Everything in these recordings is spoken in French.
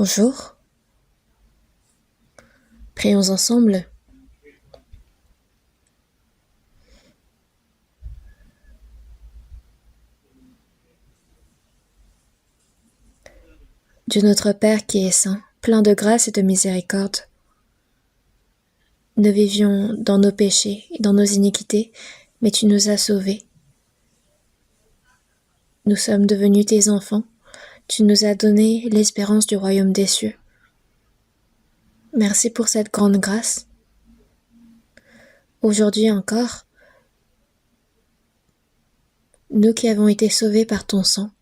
Bonjour, prions ensemble. Dieu notre Père qui est saint, plein de grâce et de miséricorde, nous vivions dans nos péchés et dans nos iniquités, mais tu nous as sauvés. Nous sommes devenus tes enfants, tu nous as donné l'espérance du royaume des cieux. Merci pour cette grande grâce. Aujourd'hui encore, nous qui avons été sauvés par ton sang,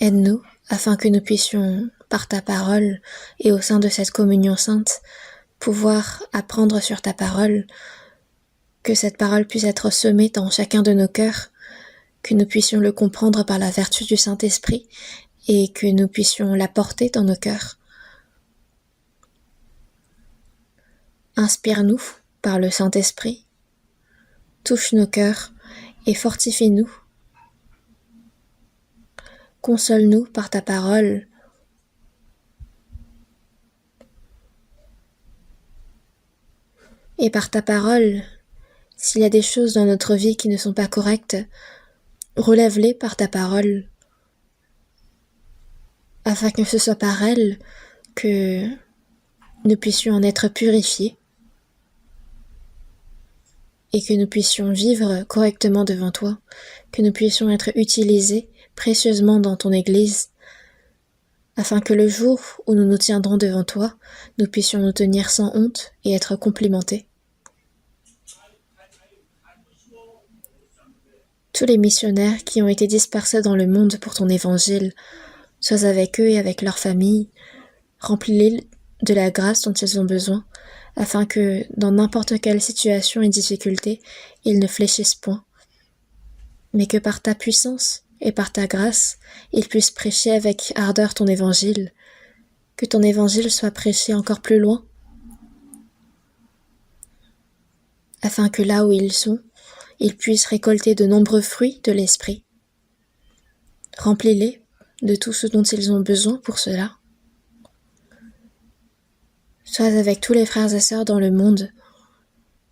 aide-nous afin que nous puissions, par ta parole et au sein de cette communion sainte, pouvoir apprendre sur ta parole, que cette parole puisse être semée dans chacun de nos cœurs, que nous puissions le comprendre par la vertu du Saint-Esprit et que nous puissions la porter dans nos cœurs. Inspire-nous par le Saint-Esprit, touche nos cœurs et fortifie-nous. Console-nous par ta parole. Et par ta parole, s'il y a des choses dans notre vie qui ne sont pas correctes, relève-les par ta parole, afin que ce soit par elle que nous puissions en être purifiés et que nous puissions vivre correctement devant toi, que nous puissions être utilisés précieusement dans ton Église, afin que le jour où nous nous tiendrons devant toi, nous puissions nous tenir sans honte et être complimentés. Tous les missionnaires qui ont été dispersés dans le monde pour ton évangile, sois avec eux et avec leurs familles, remplis-les de la grâce dont ils ont besoin, afin que, dans n'importe quelle situation et difficulté, ils ne fléchissent point, mais que par ta puissance et par ta grâce, ils puissent prêcher avec ardeur ton évangile, que ton évangile soit prêché encore plus loin, afin que là où ils sont, ils puissent récolter de nombreux fruits de l'Esprit. Remplis-les de tout ce dont ils ont besoin pour cela. Sois avec tous les frères et sœurs dans le monde,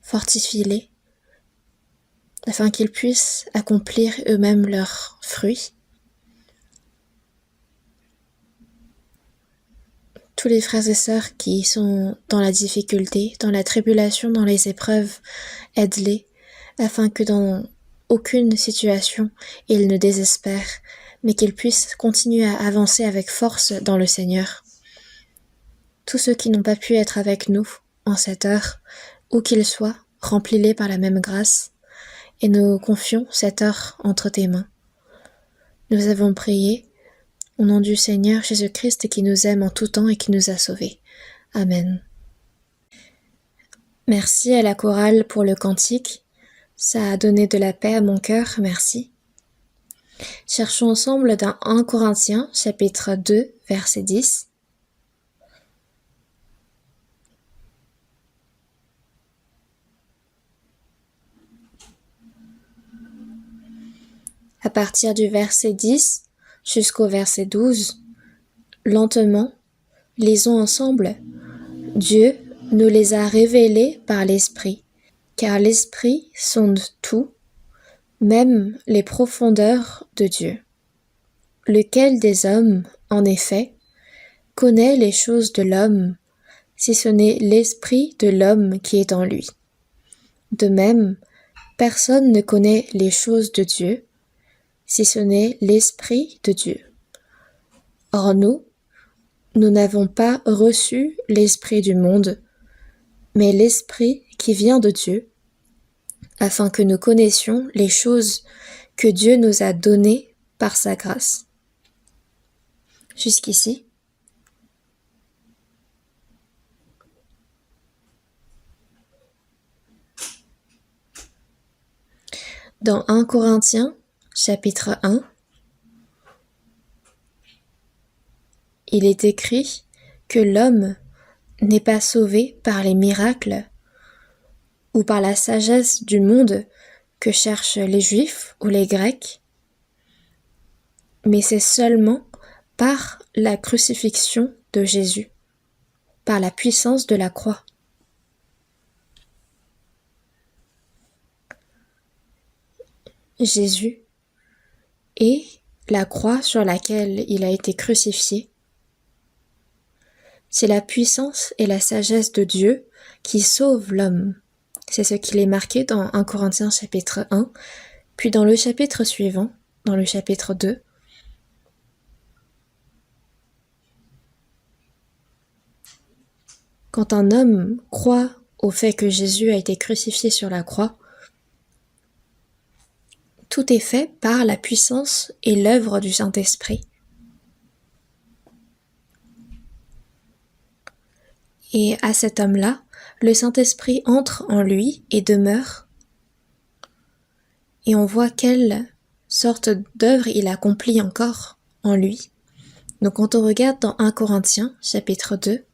fortifie-les, afin qu'ils puissent accomplir eux-mêmes leurs fruits. Tous les frères et sœurs qui sont dans la difficulté, dans la tribulation, dans les épreuves, aide-les, afin que dans aucune situation ils ne désespèrent, mais qu'ils puissent continuer à avancer avec force dans le Seigneur. Tous ceux qui n'ont pas pu être avec nous en cette heure, où qu'ils soient, remplis-les par la même grâce, et nous confions cette heure entre tes mains. Nous avons prié au nom du Seigneur Jésus-Christ qui nous aime en tout temps et qui nous a sauvés. Amen. Merci à la chorale pour le cantique. Ça a donné de la paix à mon cœur, merci. Cherchons ensemble dans 1 Corinthiens, chapitre 2, verset 10. À partir du verset 10 jusqu'au verset 12, lentement, lisons ensemble. Dieu nous les a révélés par l'Esprit, car l'Esprit sonde tout, même les profondeurs de Dieu. Lequel des hommes, en effet, connaît les choses de l'homme, si ce n'est l'esprit de l'homme qui est en lui? De même, personne ne connaît les choses de Dieu, si ce n'est l'Esprit de Dieu. Or nous n'avons pas reçu l'Esprit du monde, mais l'Esprit qui vient de Dieu, afin que nous connaissions les choses que Dieu nous a données par sa grâce. Jusqu'ici. Dans 1 Corinthiens, chapitre 1, il est écrit que l'homme n'est pas sauvé par les miracles ou par la sagesse du monde que cherchent les Juifs ou les Grecs, mais c'est seulement par la crucifixion de Jésus, par la puissance de la croix. Jésus et la croix sur laquelle il a été crucifié, c'est la puissance et la sagesse de Dieu qui sauvent l'homme. C'est ce qu'il est marqué dans 1 Corinthiens chapitre 1, puis dans le chapitre suivant, dans le chapitre 2. Quand un homme croit au fait que Jésus a été crucifié sur la croix, tout est fait par la puissance et l'œuvre du Saint-Esprit. Et à cet homme-là, le Saint-Esprit entre en lui et demeure. Et on voit quelle sorte d'œuvre il accomplit encore en lui. Donc quand on regarde dans 1 Corinthiens, chapitre 2,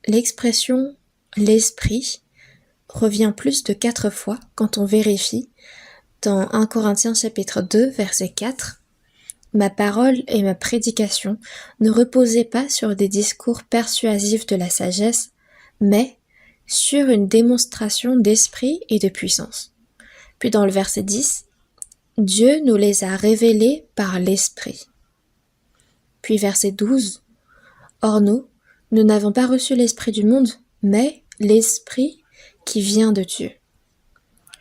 l'expression « l'Esprit » revient plus de 4 fois quand on vérifie dans 1 Corinthiens chapitre 2, verset 4. « Ma parole et ma prédication ne reposaient pas sur des discours persuasifs de la sagesse, mais sur une démonstration d'esprit et de puissance. » Puis dans le verset 10, « Dieu nous les a révélés par l'Esprit. » Puis verset 12, « Or nous n'avons pas reçu l'Esprit du monde, mais l'Esprit qui vient de Dieu. »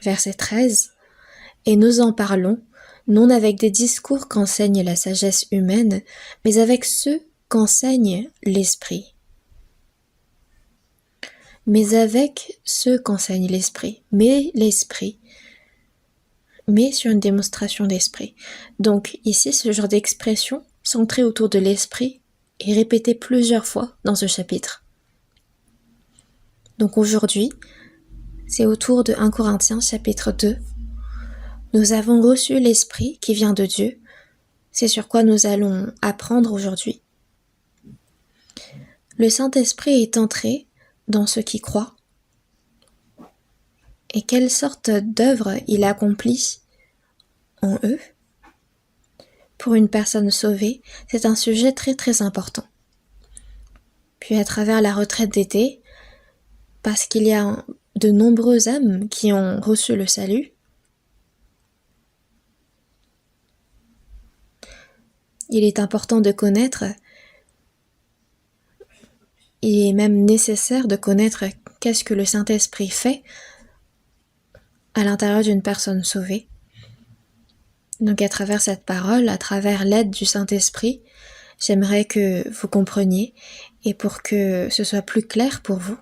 Verset 13, « Et nous en parlons, non avec des discours qu'enseigne la sagesse humaine, mais avec ceux qu'enseigne l'Esprit. » Mais avec ceux qu'enseigne l'Esprit, mais l'Esprit, mais sur une démonstration d'Esprit. Donc ici, ce genre d'expression centrée autour de l'Esprit est répétée plusieurs fois dans ce chapitre. Donc aujourd'hui, c'est autour de 1 Corinthiens chapitre 2. Nous avons reçu l'Esprit qui vient de Dieu. C'est sur quoi nous allons apprendre aujourd'hui. Le Saint-Esprit est entré dans ceux qui croient. Et quelle sorte d'œuvre il accomplit en eux? Pour une personne sauvée, c'est un sujet très très important. Puis à travers la retraite d'été, parce qu'il y a de nombreuses âmes qui ont reçu le salut, il est important de connaître, il est même nécessaire de connaître qu'est-ce que le Saint-Esprit fait à l'intérieur d'une personne sauvée. Donc à travers cette parole, à travers l'aide du Saint-Esprit, j'aimerais que vous compreniez et pour que ce soit plus clair pour vous.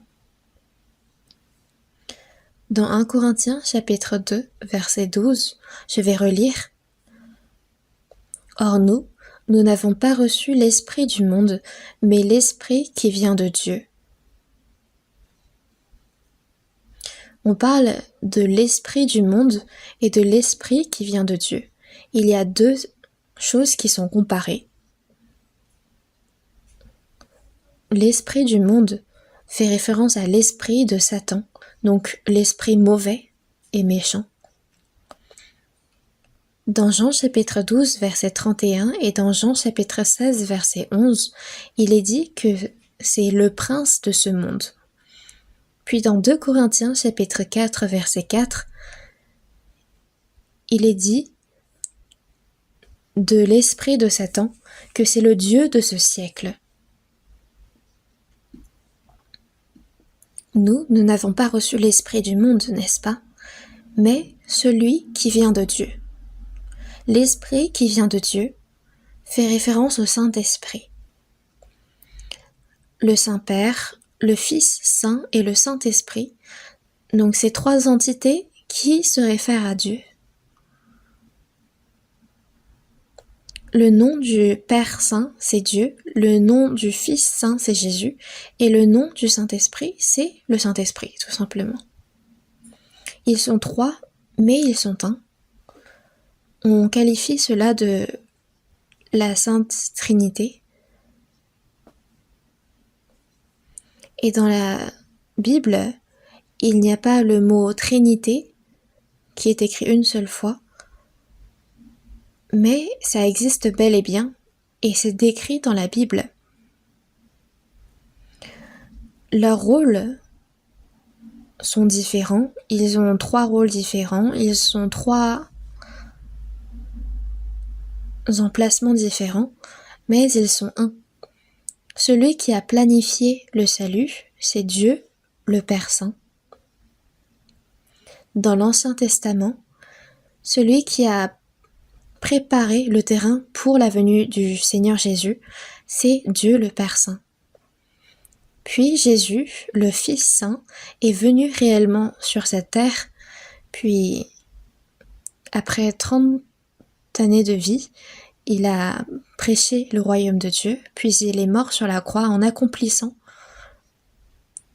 Dans 1 Corinthiens chapitre 2, verset 12, je vais relire. « Or nous n'avons pas reçu l'Esprit du monde, mais l'Esprit qui vient de Dieu. » On parle de l'Esprit du monde et de l'Esprit qui vient de Dieu. Il y a deux choses qui sont comparées. L'Esprit du monde fait référence à l'esprit de Satan, donc l'esprit mauvais et méchant. Dans Jean chapitre 12, verset 31 et dans Jean chapitre 16, verset 11, il est dit que c'est le prince de ce monde. Puis dans 2 Corinthiens chapitre 4, verset 4, il est dit de l'esprit de Satan que c'est le Dieu de ce siècle. Nous n'avons pas reçu l'esprit du monde, n'est-ce pas? Mais celui qui vient de Dieu. L'Esprit qui vient de Dieu fait référence au Saint-Esprit. Le Saint-Père, le Fils Saint et le Saint-Esprit, donc ces trois entités qui se réfèrent à Dieu. Le nom du Père Saint, c'est Dieu, le nom du Fils Saint, c'est Jésus, et le nom du Saint-Esprit, c'est le Saint-Esprit, tout simplement. Ils sont trois, mais ils sont un. On qualifie cela de la Sainte Trinité. Et dans la Bible, il n'y a pas le mot Trinité qui est écrit une seule fois, mais ça existe bel et bien, et c'est décrit dans la Bible. Leurs rôles sont différents, ils ont 3 rôles différents, ils sont 3 emplacements différents, mais ils sont un. Celui qui a planifié le salut, c'est Dieu, le Père Saint. Dans l'Ancien Testament, celui qui a préparé le terrain pour la venue du Seigneur Jésus, c'est Dieu le Père Saint. Puis Jésus, le Fils Saint, est venu réellement sur cette terre, puis après 30 années de vie, il a prêché le royaume de Dieu, puis il est mort sur la croix en accomplissant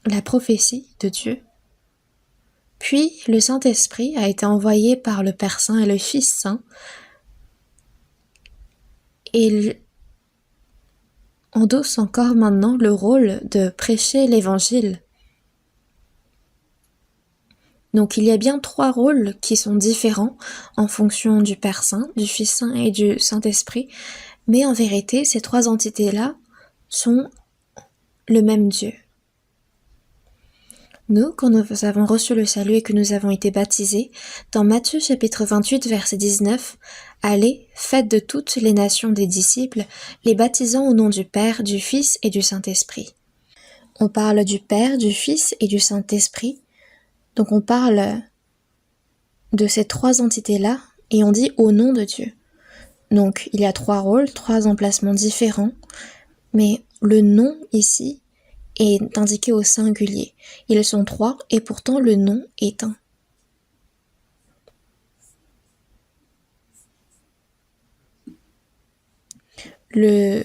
la prophétie de Dieu. Puis le Saint-Esprit a été envoyé par le Père Saint et le Fils Saint, et il endosse encore maintenant le rôle de prêcher l'Évangile. Donc il y a bien 3 rôles qui sont différents en fonction du Père Saint, du Fils Saint et du Saint-Esprit, mais en vérité, ces 3 entités-là sont le même Dieu. Nous, quand nous avons reçu le salut et que nous avons été baptisés, dans Matthieu chapitre 28, verset 19, « Allez, faites de toutes les nations des disciples, les baptisant au nom du Père, du Fils et du Saint-Esprit. » On parle du Père, du Fils et du Saint-Esprit. Donc on parle de ces 3 entités-là et on dit au nom de Dieu. Donc il y a 3 rôles, 3 emplacements différents, mais le nom ici est indiqué au singulier. Ils sont 3 et pourtant le nom est un. Le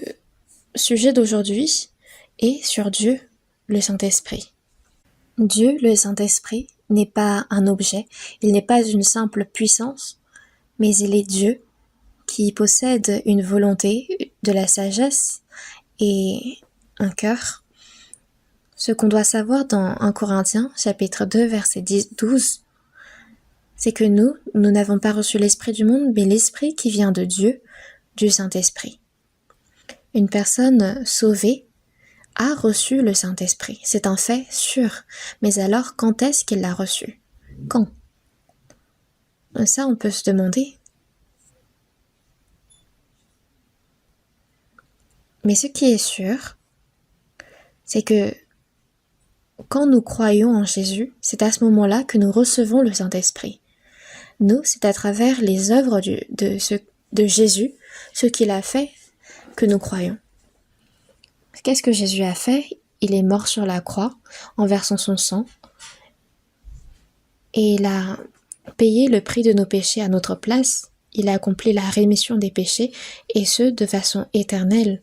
sujet d'aujourd'hui est sur Dieu, le Saint-Esprit. Dieu, le Saint-Esprit, n'est pas un objet, il n'est pas une simple puissance, mais il est Dieu qui possède une volonté, de la sagesse et un cœur. Ce qu'on doit savoir dans 1 Corinthiens, chapitre 2, verset 12, c'est que nous n'avons pas reçu l'esprit du monde, mais l'esprit qui vient de Dieu, du Saint-Esprit. Une personne sauvée a reçu le Saint-Esprit. C'est un fait sûr. Mais alors, quand est-ce qu'il l'a reçu? Quand? Ça, on peut se demander. Mais ce qui est sûr, c'est que quand nous croyons en Jésus, c'est à ce moment-là que nous recevons le Saint-Esprit. Nous, c'est à travers les œuvres de Jésus, ce qu'il a fait, que nous croyons. Qu'est-ce que Jésus a fait? Il est mort sur la croix en versant son sang et il a payé le prix de nos péchés à notre place. Il a accompli la rémission des péchés et ce, de façon éternelle.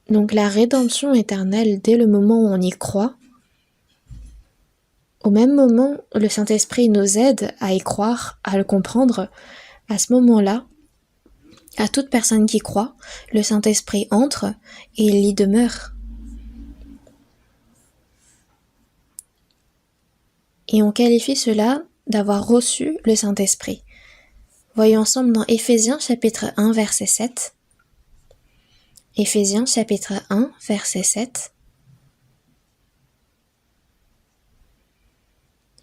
Donc la rédemption éternelle, dès le moment où on y croit, au même moment où le Saint-Esprit nous aide à y croire, à le comprendre, à ce moment-là, à toute personne qui croit, le Saint-Esprit entre et il y demeure. Et on qualifie cela d'avoir reçu le Saint-Esprit. Voyons ensemble dans Éphésiens chapitre 1 verset 7. Éphésiens chapitre 1 verset 7.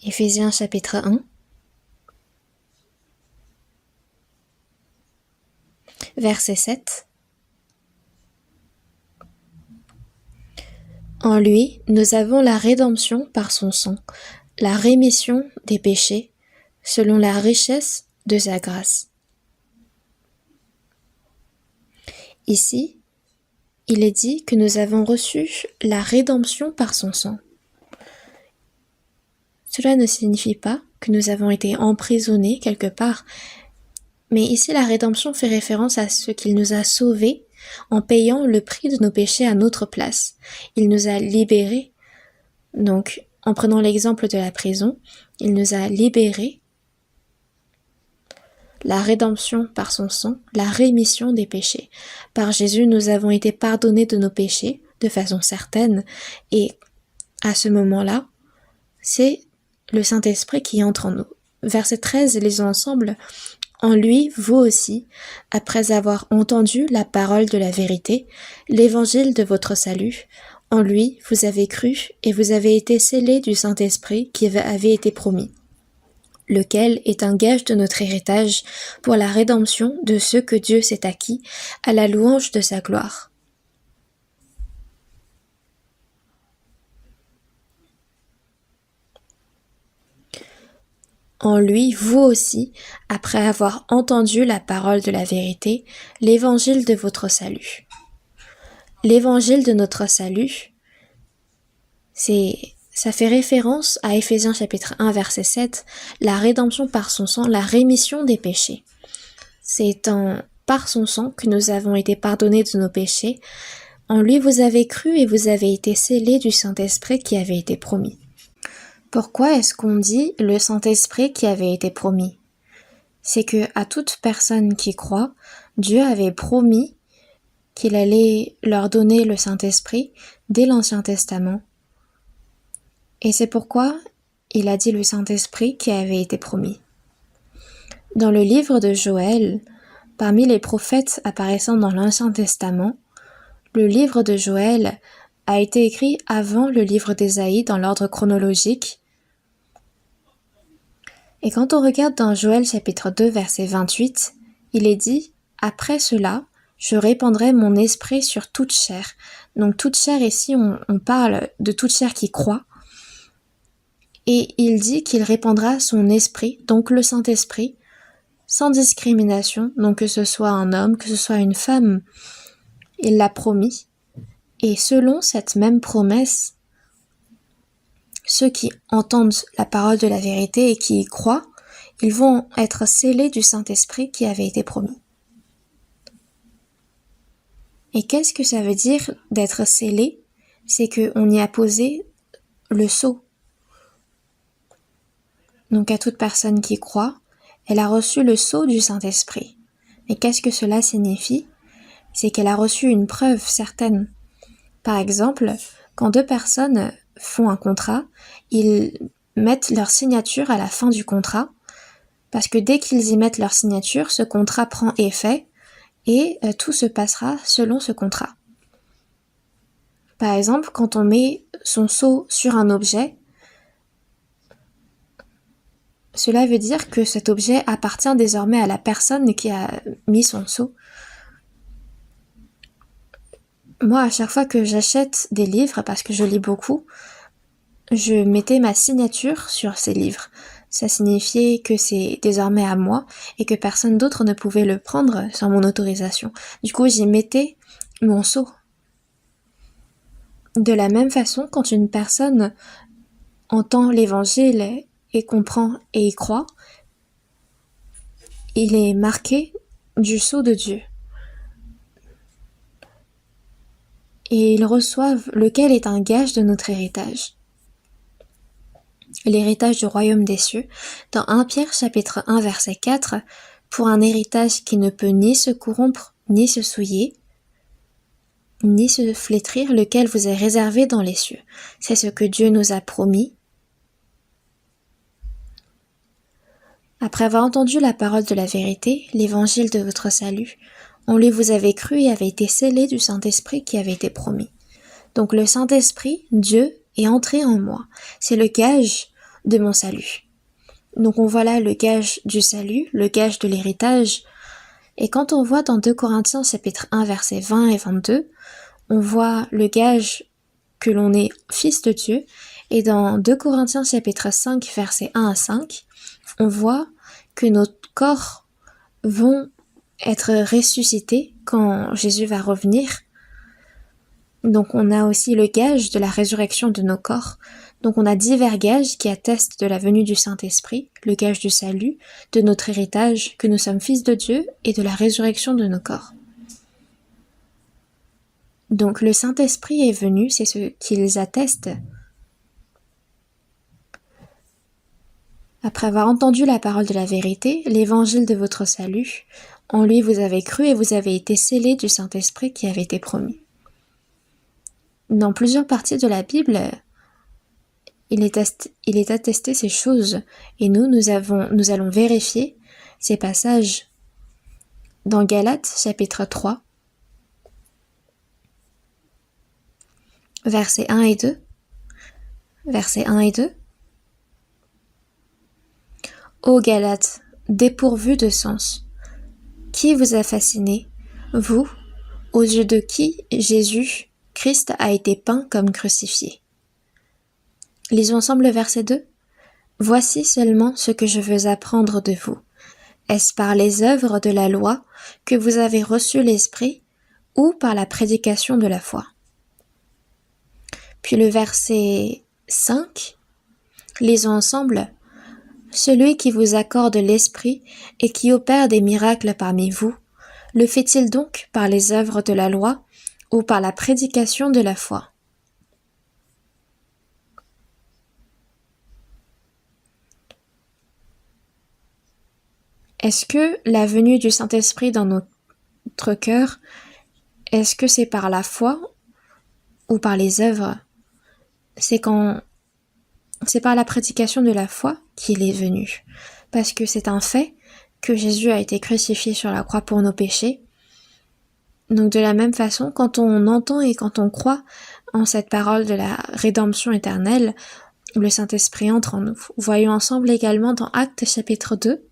Éphésiens chapitre 1. Verset 7. En lui, nous avons la rédemption par son sang, la rémission des péchés, selon la richesse de sa grâce. Ici, il est dit que nous avons reçu la rédemption par son sang. Cela ne signifie pas que nous avons été emprisonnés quelque part, mais ici la rédemption fait référence à ce qu'il nous a sauvés en payant le prix de nos péchés à notre place. Il nous a libérés. Donc, en prenant l'exemple de la prison, il nous a libérés. La rédemption par son sang, la rémission des péchés. Par Jésus, nous avons été pardonnés de nos péchés de façon certaine et à ce moment-là, c'est le Saint-Esprit qui entre en nous. Verset 13, lisons ensemble. En lui, vous aussi, après avoir entendu la parole de la vérité, l'évangile de votre salut, en lui, vous avez cru et vous avez été scellés du Saint-Esprit qui avait été promis, lequel est un gage de notre héritage pour la rédemption de ceux que Dieu s'est acquis à la louange de sa gloire. En lui, vous aussi, après avoir entendu la parole de la vérité, l'évangile de votre salut. L'évangile de notre salut, ça fait référence à Éphésiens chapitre 1 verset 7, la rédemption par son sang, la rémission des péchés. C'est par son sang que nous avons été pardonnés de nos péchés. En lui vous avez cru et vous avez été scellés du Saint-Esprit qui avait été promis. Pourquoi est-ce qu'on dit le Saint-Esprit qui avait été promis? C'est que à toute personne qui croit, Dieu avait promis qu'il allait leur donner le Saint-Esprit dès l'Ancien Testament. Et c'est pourquoi il a dit le Saint-Esprit qui avait été promis. Dans le livre de Joël, parmi les prophètes apparaissant dans l'Ancien Testament, le livre de Joël a été écrit avant le livre d'Ésaïe dans l'ordre chronologique. Et quand on regarde dans Joël chapitre 2 verset 28, il est dit « Après cela, je répandrai mon esprit sur toute chair ». Donc toute chair ici, on parle de toute chair qui croit. Et il dit qu'il répandra son esprit, donc le Saint-Esprit, sans discrimination, donc que ce soit un homme, que ce soit une femme. Il l'a promis. Et selon cette même promesse, ceux qui entendent la parole de la vérité et qui y croient, ils vont être scellés du Saint-Esprit qui avait été promis. Et qu'est-ce que ça veut dire d'être scellé? C'est qu'on y a posé le sceau. Donc à toute personne qui croit, elle a reçu le sceau du Saint-Esprit. Et qu'est-ce que cela signifie? C'est qu'elle a reçu une preuve certaine. Par exemple, quand deux personnes font un contrat, ils mettent leur signature à la fin du contrat, parce que dès qu'ils y mettent leur signature, ce contrat prend effet et tout se passera selon ce contrat. Par exemple, quand on met son sceau sur un objet, cela veut dire que cet objet appartient désormais à la personne qui a mis son sceau. Moi, à chaque fois que j'achète des livres, parce que je lis beaucoup, je mettais ma signature sur ces livres. Ça signifiait que c'est désormais à moi et que personne d'autre ne pouvait le prendre sans mon autorisation. Du coup, j'y mettais mon sceau. De la même façon, quand une personne entend l'évangile et comprend et y croit, il est marqué du sceau de Dieu. Et ils reçoivent lequel est un gage de notre héritage. L'héritage du royaume des cieux, dans 1 Pierre chapitre 1 verset 4, pour un héritage qui ne peut ni se corrompre, ni se souiller, ni se flétrir, lequel vous est réservé dans les cieux. C'est ce que Dieu nous a promis. Après avoir entendu la parole de la vérité, l'évangile de votre salut, en lui vous avez cru et avez été scellés du Saint-Esprit qui avait été promis. Donc le Saint-Esprit, Dieu, est entré en moi. C'est le gage de mon salut. Donc on voit là le gage du salut, le gage de l'héritage. Et quand on voit dans 2 Corinthiens chapitre 1 versets 20 et 22, on voit le gage que l'on est fils de Dieu. Et dans 2 Corinthiens chapitre 5 versets 1 à 5, on voit que nos corps vont être ressuscités quand Jésus va revenir. Donc on a aussi le gage de la résurrection de nos corps. Donc on a divers gages qui attestent de la venue du Saint-Esprit, le gage du salut, de notre héritage, que nous sommes fils de Dieu, et de la résurrection de nos corps. Donc le Saint-Esprit est venu, c'est ce qu'ils attestent. Après avoir entendu la parole de la vérité, l'évangile de votre salut, en lui vous avez cru et vous avez été scellés du Saint-Esprit qui avait été promis. Dans plusieurs parties de la Bible, il est attesté ces choses, et nous allons vérifier ces passages dans Galates chapitre 3, versets 1 et 2. Versets 1 et 2. Ô Galates, dépourvus de sens, qui vous a fasciné, vous, aux yeux de qui Jésus, Christ, a été peint comme crucifié? Lisons ensemble le verset 2. Voici seulement ce que je veux apprendre de vous. Est-ce par les œuvres de la loi que vous avez reçu l'Esprit, ou par la prédication de la foi? Puis le verset 5, lisons ensemble. Celui qui vous accorde l'Esprit et qui opère des miracles parmi vous, le fait-il donc par les œuvres de la loi ou par la prédication de la foi? Est-ce que la venue du Saint-Esprit dans notre cœur, est-ce que c'est par la foi ou par les œuvres? C'est par la prédication de la foi qu'il est venu. Parce que c'est un fait que Jésus a été crucifié sur la croix pour nos péchés. Donc de la même façon, quand on entend et quand on croit en cette parole de la rédemption éternelle, le Saint-Esprit entre en nous. Voyons ensemble également dans Actes chapitre 2.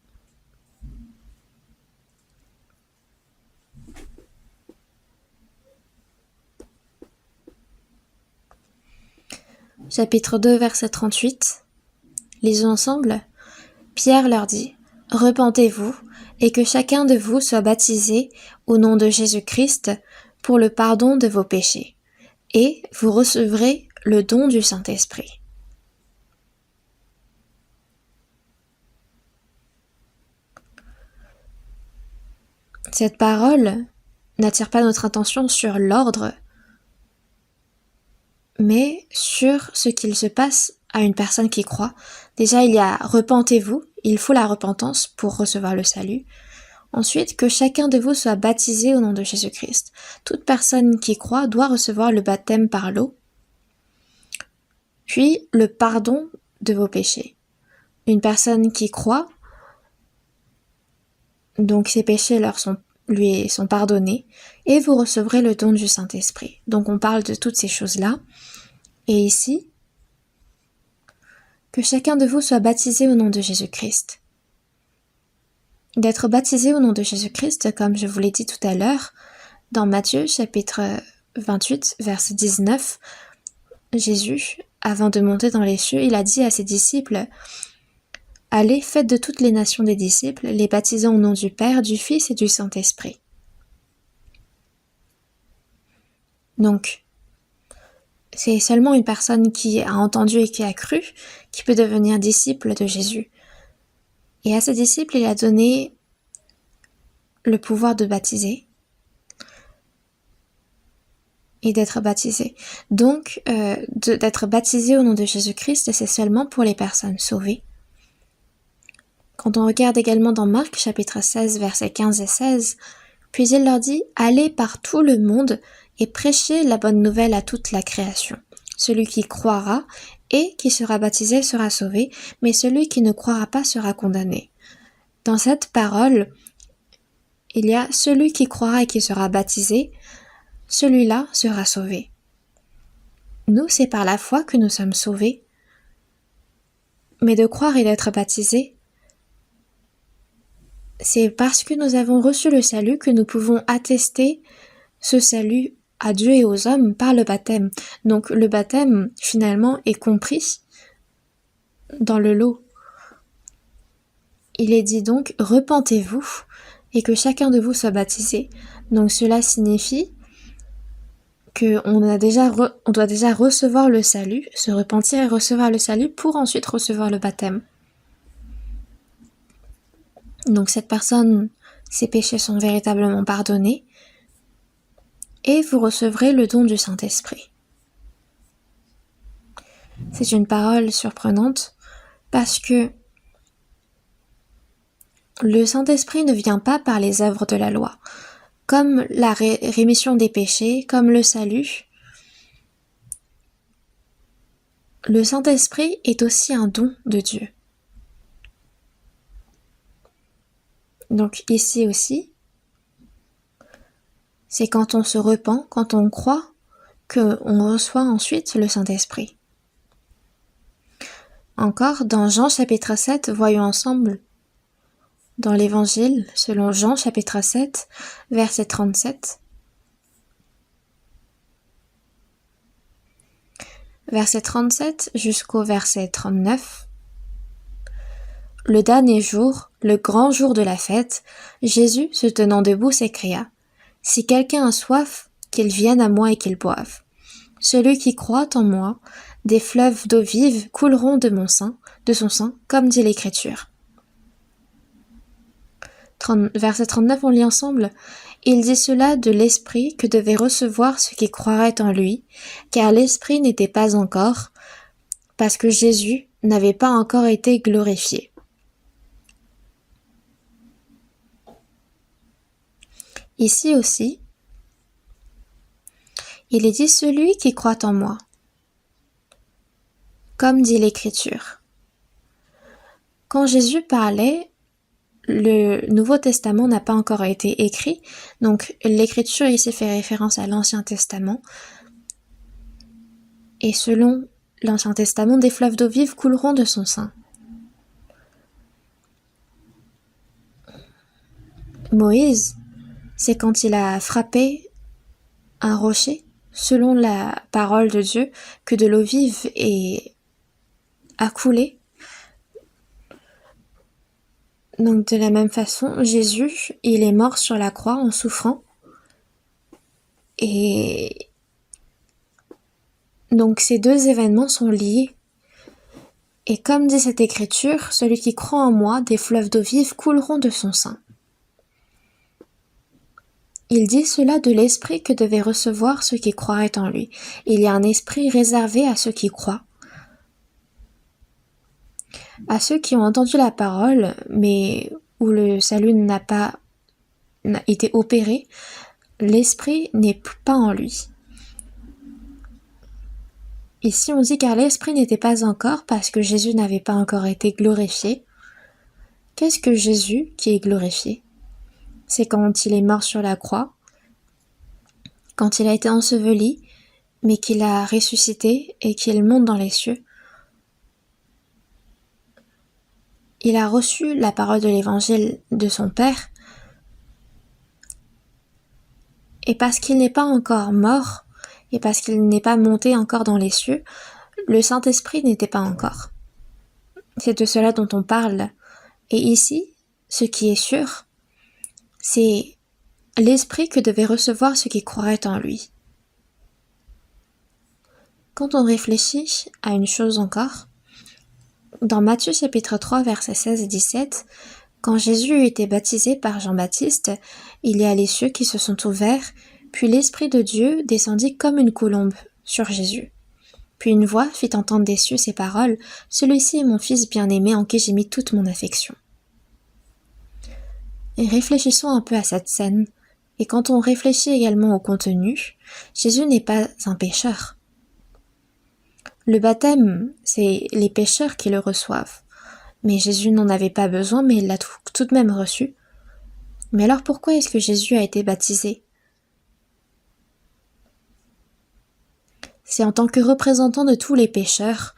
Chapitre 2, verset 38. Lisons ensemble. Pierre leur dit, « Repentez-vous, et que chacun de vous soit baptisé au nom de Jésus-Christ pour le pardon de vos péchés, et vous recevrez le don du Saint-Esprit. » Cette parole n'attire pas notre attention sur l'ordre, mais sur ce qu'il se passe à une personne qui croit. Déjà, il y a « repentez-vous », il faut la repentance pour recevoir le salut. Ensuite, que chacun de vous soit baptisé au nom de Jésus-Christ. Toute personne qui croit doit recevoir le baptême par l'eau, puis le pardon de vos péchés. Une personne qui croit, donc ses péchés lui sont pardonnés, et vous recevrez le don du Saint-Esprit. Donc on parle de toutes ces choses-là. Et ici, que chacun de vous soit baptisé au nom de Jésus-Christ. D'être baptisé au nom de Jésus-Christ, comme je vous l'ai dit tout à l'heure, dans Matthieu chapitre 28, verset 19, Jésus, avant de monter dans les cieux, il a dit à ses disciples, « Allez, faites de toutes les nations des disciples, les baptisant au nom du Père, du Fils et du Saint-Esprit. » Donc, c'est seulement une personne qui a entendu et qui a cru qui peut devenir disciple de Jésus. Et à ses disciples, il a donné le pouvoir de baptiser et d'être baptisé. Donc, d'être baptisé au nom de Jésus-Christ, c'est seulement pour les personnes sauvées. Quand on regarde également dans Marc, chapitre 16, versets 15 et 16, puis il leur dit « Allez par tout le monde et prêchez la bonne nouvelle à toute la création. Celui qui croira et qui sera baptisé sera sauvé, mais celui qui ne croira pas sera condamné. » Dans cette parole, il y a celui qui croira et qui sera baptisé, celui-là sera sauvé. Nous, c'est par la foi que nous sommes sauvés. Mais de croire et d'être baptisés, c'est parce que nous avons reçu le salut que nous pouvons attester ce salut à Dieu et aux hommes par le baptême. Donc le baptême, finalement, est compris dans le lot. Il est dit donc « Repentez-vous et que chacun de vous soit baptisé ». Donc cela signifie qu'on doit déjà recevoir le salut, se repentir et recevoir le salut pour ensuite recevoir le baptême. Donc cette personne, ses péchés sont véritablement pardonnés et vous recevrez le don du Saint-Esprit. C'est une parole surprenante parce que le Saint-Esprit ne vient pas par les œuvres de la loi, comme la rémission des péchés, comme le salut. Le Saint-Esprit est aussi un don de Dieu. Donc ici aussi, c'est quand on se repent, quand on croit, qu'on reçoit ensuite le Saint-Esprit. Encore, dans Jean chapitre 7, voyons ensemble dans l'Évangile, selon Jean chapitre 7, verset 37. Verset 37 jusqu'au verset 39. Le dernier jour, le grand jour de la fête, Jésus, se tenant debout, s'écria : « Si quelqu'un a soif, qu'il vienne à moi et qu'il boive. Celui qui croit en moi, des fleuves d'eau vive couleront de son sein, comme dit l'Écriture. » Verset 39, on lit ensemble. Il dit cela de l'Esprit que devaient recevoir ceux qui croiraient en lui, car l'Esprit n'était pas encore, parce que Jésus n'avait pas encore été glorifié. Ici aussi, il est dit celui qui croit en moi, comme dit l'Écriture. Quand Jésus parlait, le Nouveau Testament n'a pas encore été écrit, donc l'Écriture ici fait référence à l'Ancien Testament. Et selon l'Ancien Testament, des fleuves d'eau vive couleront de son sein. Moïse, c'est quand il a frappé un rocher, selon la parole de Dieu, que de l'eau vive a coulé. Donc de la même façon, Jésus, il est mort sur la croix en souffrant. Et donc ces deux événements sont liés. Et comme dit cette écriture, celui qui croit en moi, des fleuves d'eau vive couleront de son sein. Il dit cela de l'esprit que devaient recevoir ceux qui croiraient en lui. Il y a un esprit réservé à ceux qui croient. À ceux qui ont entendu la parole, mais où le salut n'a été opéré, l'esprit n'est pas en lui. Ici on dit car l'esprit n'était pas encore parce que Jésus n'avait pas encore été glorifié. Qu'est-ce que Jésus qui est glorifié ? C'est quand il est mort sur la croix, quand il a été enseveli, mais qu'il a ressuscité et qu'il monte dans les cieux. Il a reçu la parole de l'évangile de son Père, et parce qu'il n'est pas encore mort, et parce qu'il n'est pas monté encore dans les cieux, le Saint-Esprit n'était pas encore. C'est de cela dont on parle. Et ici, ce qui est sûr, c'est l'Esprit que devaient recevoir ceux qui croiraient en lui. Quand on réfléchit à une chose encore, dans Matthieu chapitre 3 versets 16 et 17, quand Jésus eut été baptisé par Jean-Baptiste, il y a les cieux qui se sont ouverts, puis l'Esprit de Dieu descendit comme une colombe sur Jésus. Puis une voix fit entendre des cieux ces paroles : « Celui-ci est mon Fils bien-aimé en qui j'ai mis toute mon affection. » Et réfléchissons un peu à cette scène, et quand on réfléchit également au contenu, Jésus n'est pas un pécheur. Le baptême, c'est les pécheurs qui le reçoivent. Mais Jésus n'en avait pas besoin, mais il l'a tout de même reçu. Mais alors pourquoi est-ce que Jésus a été baptisé ? C'est en tant que représentant de tous les pécheurs,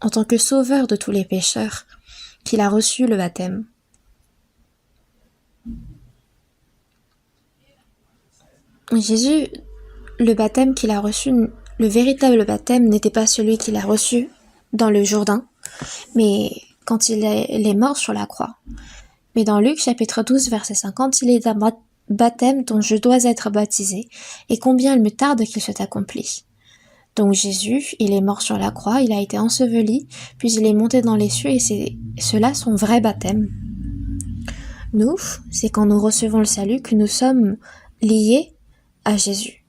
en tant que sauveur de tous les pécheurs, qu'il a reçu le baptême. Jésus, le baptême qu'il a reçu, le véritable baptême n'était pas celui qu'il a reçu dans le Jourdain, mais quand il est mort sur la croix. Mais dans Luc chapitre 12 verset 50, il est un baptême dont je dois être baptisé, et combien il me tarde qu'il soit accompli. Donc Jésus, il est mort sur la croix, il a été enseveli, puis il est monté dans les cieux, et c'est cela son vrai baptême. Nous, c'est quand nous recevons le salut que nous sommes liés à Jésus.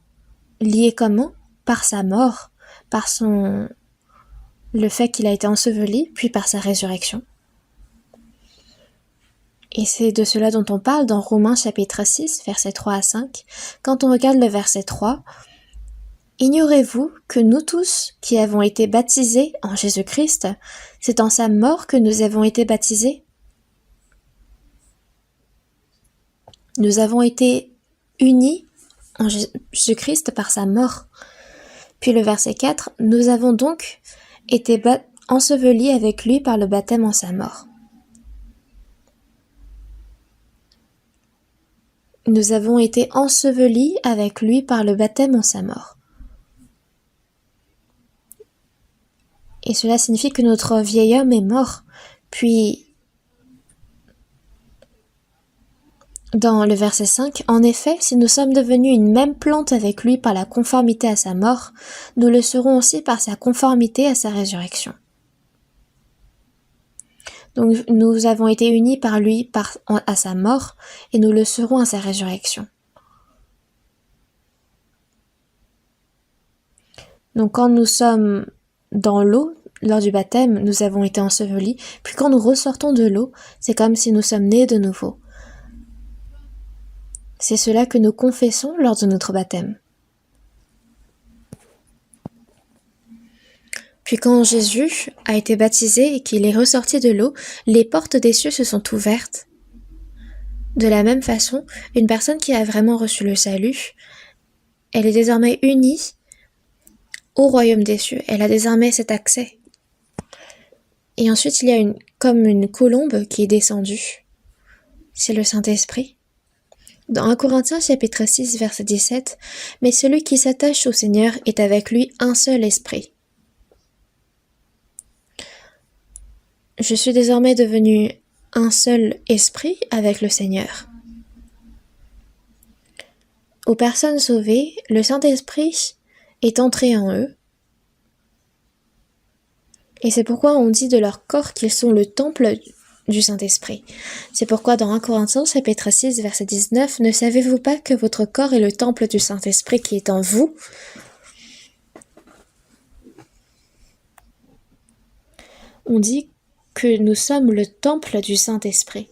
Liés comment ? Par sa mort, par le fait qu'il a été enseveli, puis par sa résurrection. Et c'est de cela dont on parle dans Romains chapitre 6, versets 3 à 5. Quand on regarde le verset 3, « Ignorez-vous que nous tous qui avons été baptisés en Jésus-Christ, c'est en sa mort que nous avons été baptisés ? Nous avons été unis en Jésus-Christ par sa mort. Puis le verset 4, nous avons donc été ensevelis avec lui par le baptême en sa mort. Nous avons été ensevelis avec lui par le baptême en sa mort. Et cela signifie que notre vieil homme est mort. Puis, dans le verset 5, en effet, si nous sommes devenus une même plante avec lui par la conformité à sa mort, nous le serons aussi par sa conformité à sa résurrection. Donc nous avons été unis par lui à sa mort, et nous le serons à sa résurrection. Donc quand nous sommes dans l'eau, lors du baptême, nous avons été ensevelis, puis quand nous ressortons de l'eau, c'est comme si nous sommes nés de nouveau. C'est cela que nous confessons lors de notre baptême. Puis quand Jésus a été baptisé et qu'il est ressorti de l'eau, les portes des cieux se sont ouvertes. De la même façon, une personne qui a vraiment reçu le salut, elle est désormais unie au royaume des cieux. Elle a désormais cet accès. Et ensuite, il y a comme une colombe qui est descendue. C'est le Saint-Esprit. Dans 1 Corinthiens chapitre 6, verset 17, « Mais celui qui s'attache au Seigneur est avec lui un seul esprit. » Je suis désormais devenu un seul esprit avec le Seigneur. Aux personnes sauvées, le Saint-Esprit est entré en eux. Et c'est pourquoi on dit de leur corps qu'ils sont le temple du Saint-Esprit. C'est pourquoi dans 1 Corinthiens chapitre 6, verset 19, « Ne savez-vous pas que votre corps est le temple du Saint-Esprit qui est en vous ?» On dit que nous sommes le temple du Saint-Esprit.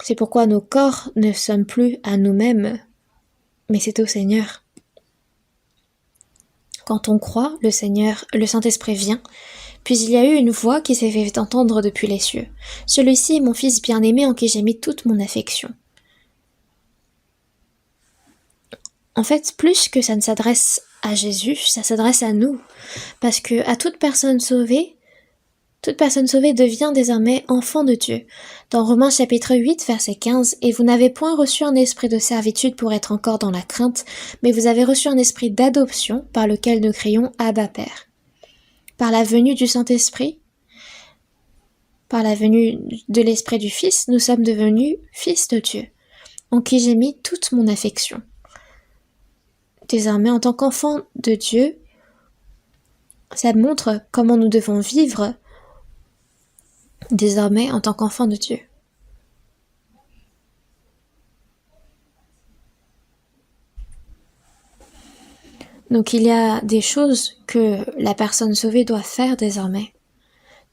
C'est pourquoi nos corps ne sommes plus à nous-mêmes, mais c'est au Seigneur. Quand on croit, le Saint-Esprit vient, puis il y a eu une voix qui s'est fait entendre depuis les cieux. « Celui-ci est mon Fils bien-aimé en qui j'ai mis toute mon affection. » En fait, plus que ça ne s'adresse à Jésus, ça s'adresse à nous, parce que à toute personne sauvée devient désormais enfant de Dieu. Dans Romains chapitre 8, verset 15, « Et vous n'avez point reçu un esprit de servitude pour être encore dans la crainte, mais vous avez reçu un esprit d'adoption par lequel nous crions « Abba Père ». Par la venue du Saint-Esprit, par la venue de l'Esprit du Fils, nous sommes devenus fils de Dieu, en qui j'ai mis toute mon affection. » Désormais, en tant qu'enfant de Dieu, ça montre comment nous devons vivre désormais en tant qu'enfant de Dieu. Donc il y a des choses que la personne sauvée doit faire désormais.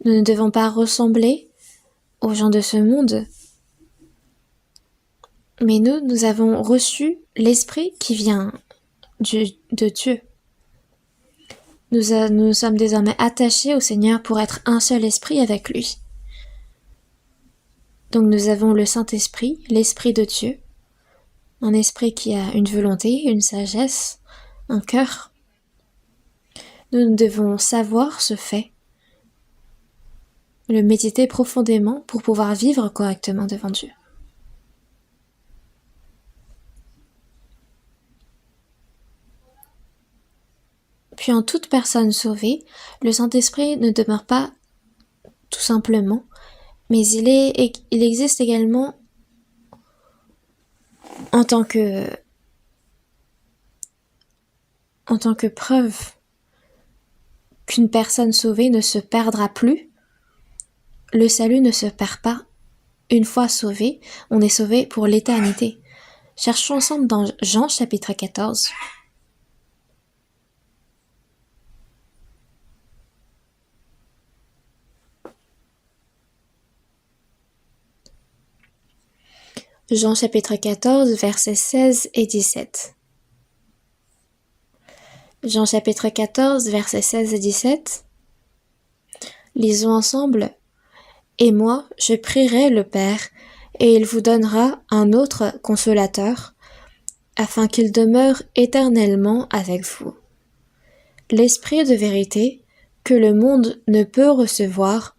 Nous ne devons pas ressembler aux gens de ce monde, mais nous avons reçu l'Esprit qui vient de Dieu. Nous sommes désormais attachés au Seigneur pour être un seul esprit avec lui. Donc nous avons le Saint-Esprit, l'Esprit de Dieu, un esprit qui a une volonté, une sagesse, un cœur. Nous devons savoir ce fait, le méditer profondément pour pouvoir vivre correctement devant Dieu. Puis en toute personne sauvée, le Saint-Esprit ne demeure pas tout simplement, mais il existe également en tant que preuve qu'une personne sauvée ne se perdra plus. Le salut ne se perd pas. Une fois sauvé, on est sauvé pour l'éternité. Cherchons ensemble dans Jean chapitre 14. Jean chapitre 14, versets 16 et 17. Jean chapitre 14, versets 16 et 17. Lisons ensemble. « Et moi, je prierai le Père, et il vous donnera un autre consolateur, afin qu'il demeure éternellement avec vous. L'Esprit de vérité, que le monde ne peut recevoir,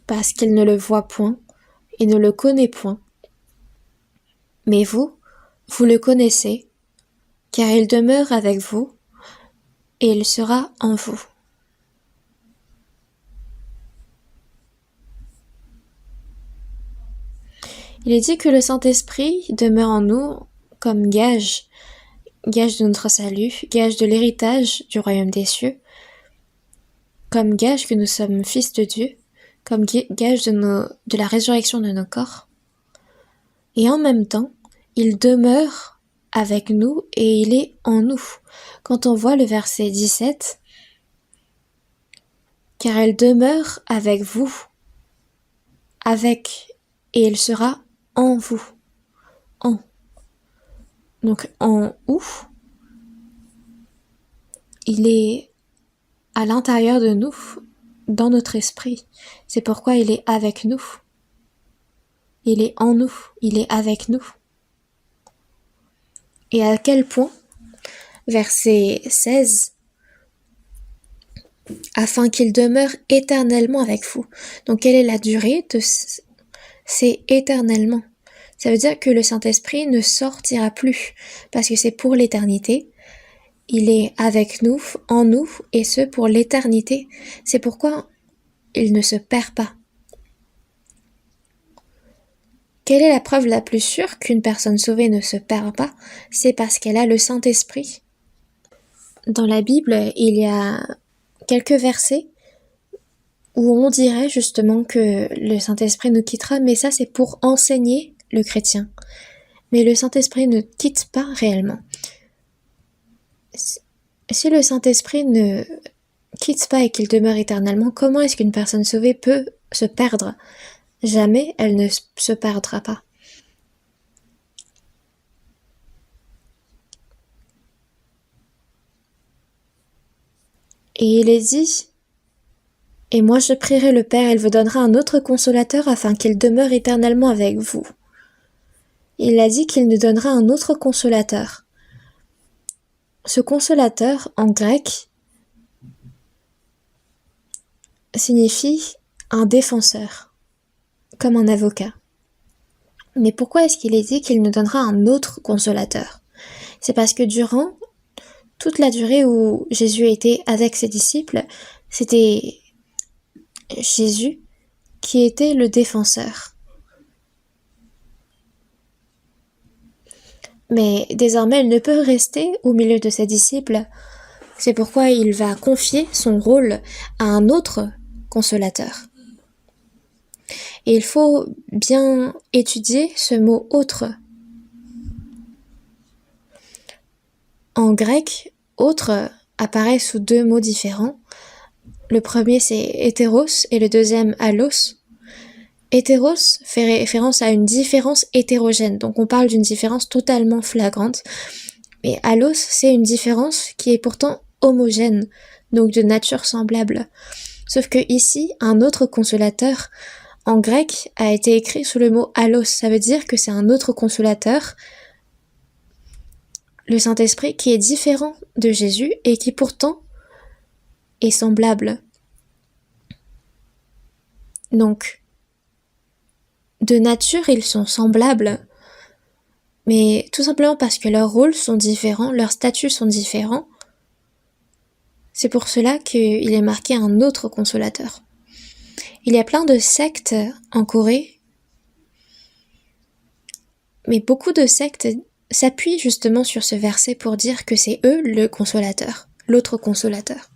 parce qu'il ne le voit point et ne le connaît point. Mais vous, vous le connaissez, car il demeure avec vous, et il sera en vous. Il est dit que le Saint-Esprit demeure en nous comme gage de notre salut, gage de l'héritage du royaume des cieux, comme gage que nous sommes fils de Dieu, comme gage de la résurrection de nos corps. Et en même temps, il demeure avec nous et il est en nous. Quand on voit le verset 17, « Car elle demeure avec vous, avec, et il sera en vous. » En. Donc en où? Il est à l'intérieur de nous, dans notre esprit. C'est pourquoi il est avec nous. Il est en nous, il est avec nous. Et à quel point? Verset 16. Afin qu'il demeure éternellement avec vous. Donc quelle est la durée de c'est éternellement. Ça veut dire que le Saint-Esprit ne sortira plus, parce que c'est pour l'éternité. Il est avec nous, en nous, et ce pour l'éternité. C'est pourquoi il ne se perd pas. Quelle est la preuve la plus sûre qu'une personne sauvée ne se perd pas? C'est parce qu'elle a le Saint-Esprit. Dans la Bible, il y a quelques versets où on dirait justement que le Saint-Esprit nous quittera, mais ça c'est pour enseigner le chrétien. Mais le Saint-Esprit ne quitte pas réellement. Si le Saint-Esprit ne quitte pas et qu'il demeure éternellement, comment est-ce qu'une personne sauvée peut se perdre? Jamais elle ne se perdra pas. Et il est dit, « Et moi je prierai le Père, il vous donnera un autre consolateur afin qu'il demeure éternellement avec vous. » Il a dit qu'il nous donnera un autre consolateur. Ce consolateur, en grec, signifie un défenseur, comme un avocat. Mais pourquoi est-ce qu'il est dit qu'il nous donnera un autre consolateur? C'est parce que durant toute la durée où Jésus était avec ses disciples, c'était Jésus qui était le défenseur. Mais désormais, il ne peut rester au milieu de ses disciples. C'est pourquoi il va confier son rôle à un autre consolateur. Et il faut bien étudier ce mot « autre ». En grec, « autre » apparaît sous deux mots différents. Le premier c'est « hétéros » et le deuxième « allos ». Hétéros fait référence à une différence hétérogène, donc on parle d'une différence totalement flagrante. Mais allos, c'est une différence qui est pourtant homogène, donc de nature semblable. Sauf que ici, un autre consolateur, en grec, a été écrit sous le mot allos. Ça veut dire que c'est un autre consolateur, le Saint-Esprit, qui est différent de Jésus et qui pourtant est semblable. Donc, de nature, ils sont semblables, mais tout simplement parce que leurs rôles sont différents, leurs statuts sont différents. C'est pour cela qu'il est marqué un autre consolateur. Il y a plein de sectes en Corée, mais beaucoup de sectes s'appuient justement sur ce verset pour dire que c'est eux le consolateur, l'autre consolateur.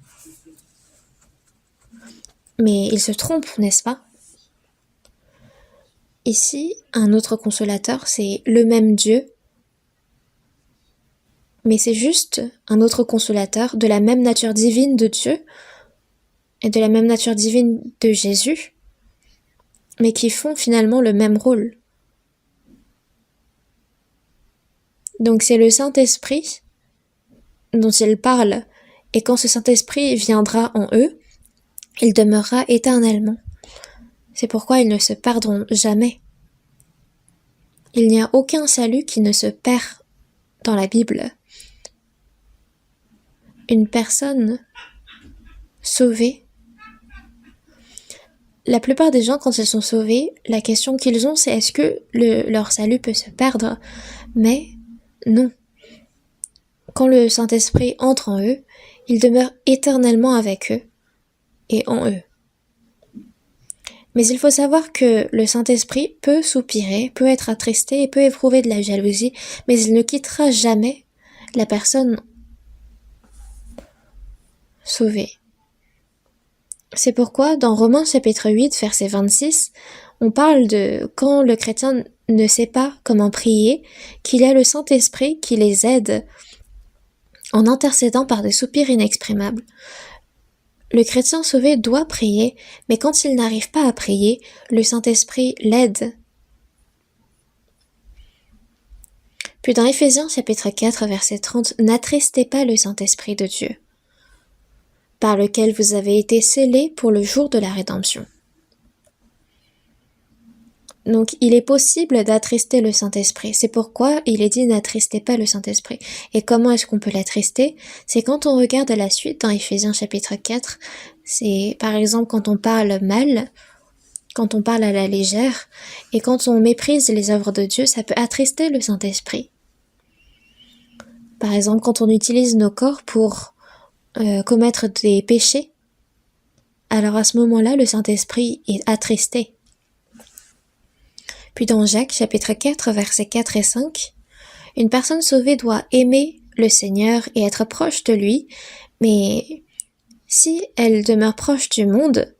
Mais ils se trompent, n'est-ce pas? Ici, un autre consolateur, c'est le même Dieu, mais c'est juste un autre consolateur de la même nature divine de Dieu et de la même nature divine de Jésus, mais qui font finalement le même rôle. Donc c'est le Saint-Esprit dont il parle, et quand ce Saint-Esprit viendra en eux, il demeurera éternellement. C'est pourquoi ils ne se perdront jamais. Il n'y a aucun salut qui ne se perd dans la Bible. Une personne sauvée, la plupart des gens, quand ils sont sauvés, la question qu'ils ont, c'est est-ce que leur salut peut se perdre? Mais non. Quand le Saint-Esprit entre en eux, il demeure éternellement avec eux et en eux. Mais il faut savoir que le Saint-Esprit peut soupirer, peut être attristé et peut éprouver de la jalousie, mais il ne quittera jamais la personne sauvée. C'est pourquoi dans Romains chapitre 8, verset 26, on parle de quand le chrétien ne sait pas comment prier, qu'il y a le Saint-Esprit qui les aide en intercédant par des soupirs inexprimables. Le chrétien sauvé doit prier, mais quand il n'arrive pas à prier, le Saint-Esprit l'aide. Puis dans Éphésiens chapitre 4, verset 30, « N'attristez pas le Saint-Esprit de Dieu, par lequel vous avez été scellés pour le jour de la rédemption. » Donc il est possible d'attrister le Saint-Esprit. C'est pourquoi il est dit n'attristez pas le Saint-Esprit. Et comment est-ce qu'on peut l'attrister? C'est quand on regarde la suite dans Éphésiens chapitre 4, c'est par exemple quand on parle mal, quand on parle à la légère, et quand on méprise les œuvres de Dieu, ça peut attrister le Saint-Esprit. Par exemple, quand on utilise nos corps pour commettre des péchés, alors à ce moment-là, le Saint-Esprit est attristé. Puis dans Jacques, chapitre 4, versets 4 et 5, « Une personne sauvée doit aimer le Seigneur et être proche de lui, mais si elle demeure proche du monde,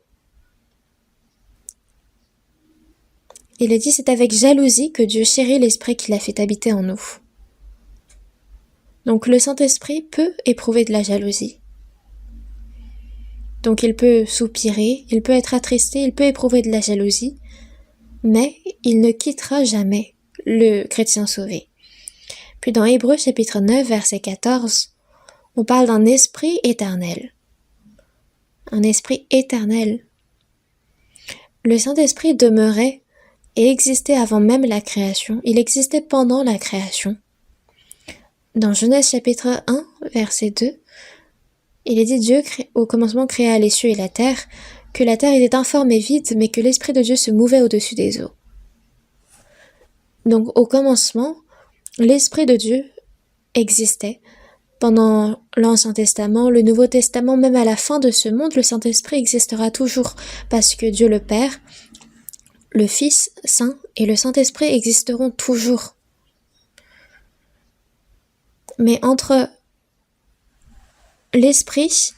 il est dit, c'est avec jalousie que Dieu chérit l'esprit qu'il a fait habiter en nous. » Donc le Saint-Esprit peut éprouver de la jalousie. Donc il peut soupirer, il peut être attristé, il peut éprouver de la jalousie, mais il ne quittera jamais le chrétien sauvé. Puis dans Hébreux chapitre 9, verset 14, on parle d'un esprit éternel. Un esprit éternel. Le Saint-Esprit demeurait et existait avant même la création. Il existait pendant la création. Dans Genèse chapitre 1, verset 2, il est dit Dieu au commencement créa les cieux et la terre, que la terre était informe et vide, mais que l'Esprit de Dieu se mouvait au-dessus des eaux. Donc au commencement, l'Esprit de Dieu existait. Pendant l'Ancien Testament, le Nouveau Testament, même à la fin de ce monde, le Saint-Esprit existera toujours, parce que Dieu le Père, le Fils Saint et le Saint-Esprit existeront toujours. Mais entre l'Esprit,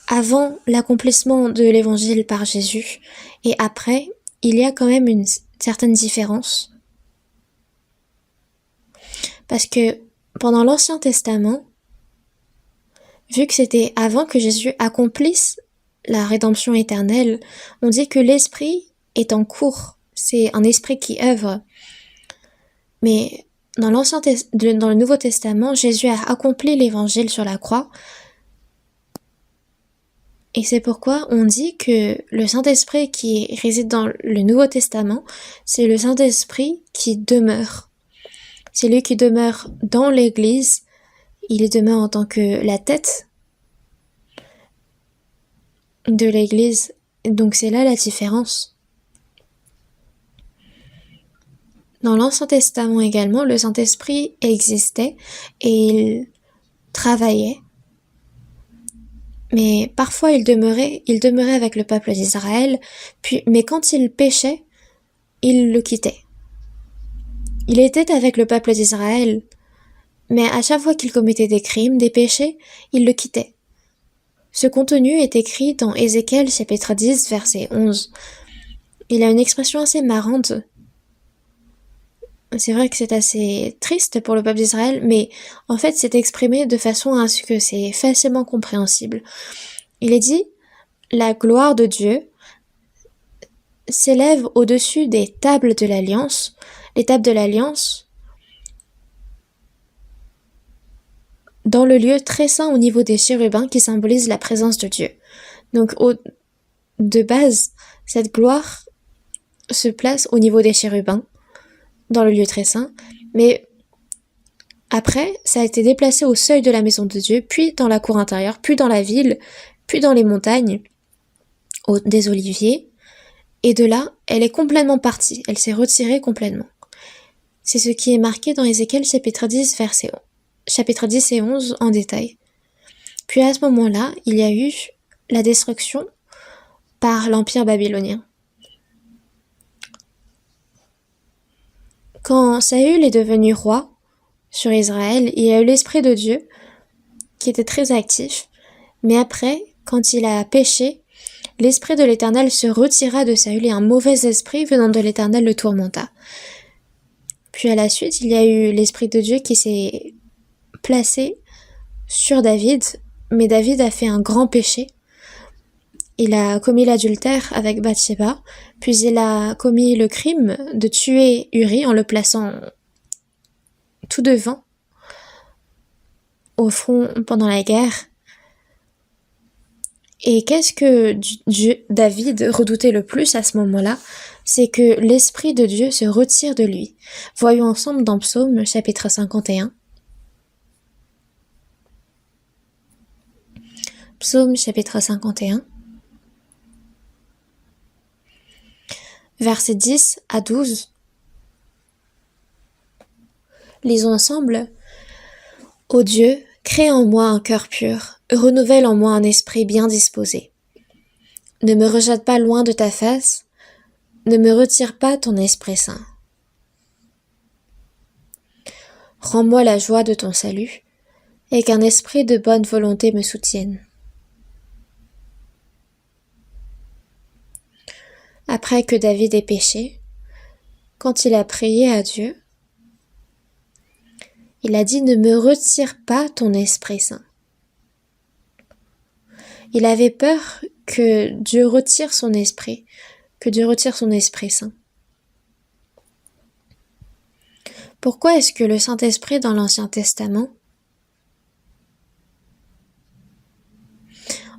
avant l'accomplissement de l'Évangile par Jésus, et après, il y a quand même une certaine différence. Parce que pendant l'Ancien Testament, vu que c'était avant que Jésus accomplisse la rédemption éternelle, on dit que l'Esprit est en cours. C'est un esprit qui œuvre. Mais dans le Nouveau Testament, Jésus a accompli l'Évangile sur la croix. Et c'est pourquoi on dit que le Saint-Esprit qui réside dans le Nouveau Testament, c'est le Saint-Esprit qui demeure. C'est lui qui demeure dans l'Église. Il demeure en tant que la tête de l'Église. Donc c'est là la différence. Dans l'Ancien Testament également, le Saint-Esprit existait et il travaillait. Mais parfois il demeurait avec le peuple d'Israël, mais quand il péchait, il le quittait. Il était avec le peuple d'Israël, mais à chaque fois qu'il commettait des crimes, des péchés, il le quittait. Ce contenu est écrit dans Ézéchiel chapitre 10, verset 11. Il a une expression assez marrante. C'est vrai que c'est assez triste pour le peuple d'Israël, mais en fait c'est exprimé de façon à ce que c'est facilement compréhensible. Il est dit, la gloire de Dieu s'élève au-dessus des tables de l'Alliance. Les tables de l'Alliance, dans le lieu très saint au niveau des chérubins qui symbolisent la présence de Dieu. Donc de base, cette gloire se place au niveau des chérubins. dans le lieu très saint, mais après, ça a été déplacé au seuil de la maison de Dieu, puis dans la cour intérieure, puis dans la ville, puis dans les montagnes, des oliviers, et de là, elle est complètement partie, elle s'est retirée complètement. C'est ce qui est marqué dans Ézéchiel chapitre 10, chapitre 10 et 11 en détail. Puis à ce moment-là, il y a eu la destruction par l'Empire babylonien. Quand Saül est devenu roi sur Israël, il y a eu l'Esprit de Dieu qui était très actif, mais après, quand il a péché, l'Esprit de l'Éternel se retira de Saül et un mauvais esprit venant de l'Éternel le tourmenta. Puis à la suite, il y a eu l'Esprit de Dieu qui s'est placé sur David, mais David a fait un grand péché. Il a commis l'adultère avec Bathsheba, puis il a commis le crime de tuer Uri en le plaçant tout devant au front pendant la guerre. Et qu'est-ce que David redoutait le plus à ce moment-là? C'est que l'Esprit de Dieu se retire de lui. Voyons ensemble dans Psaume chapitre 51. Psaume chapitre 51. Versets 10 à 12. Lisons ensemble. Ô Dieu, crée en moi un cœur pur, renouvelle en moi un esprit bien disposé. Ne me rejette pas loin de ta face, ne me retire pas ton Esprit Saint. Rends-moi la joie de ton salut, et qu'un esprit de bonne volonté me soutienne. Après que David ait péché, quand il a prié à Dieu, il a dit « Ne me retire pas ton Esprit Saint ». Il avait peur que Dieu retire son esprit, que Dieu retire son Esprit Saint. Pourquoi est-ce que le Saint-Esprit dans l'Ancien Testament?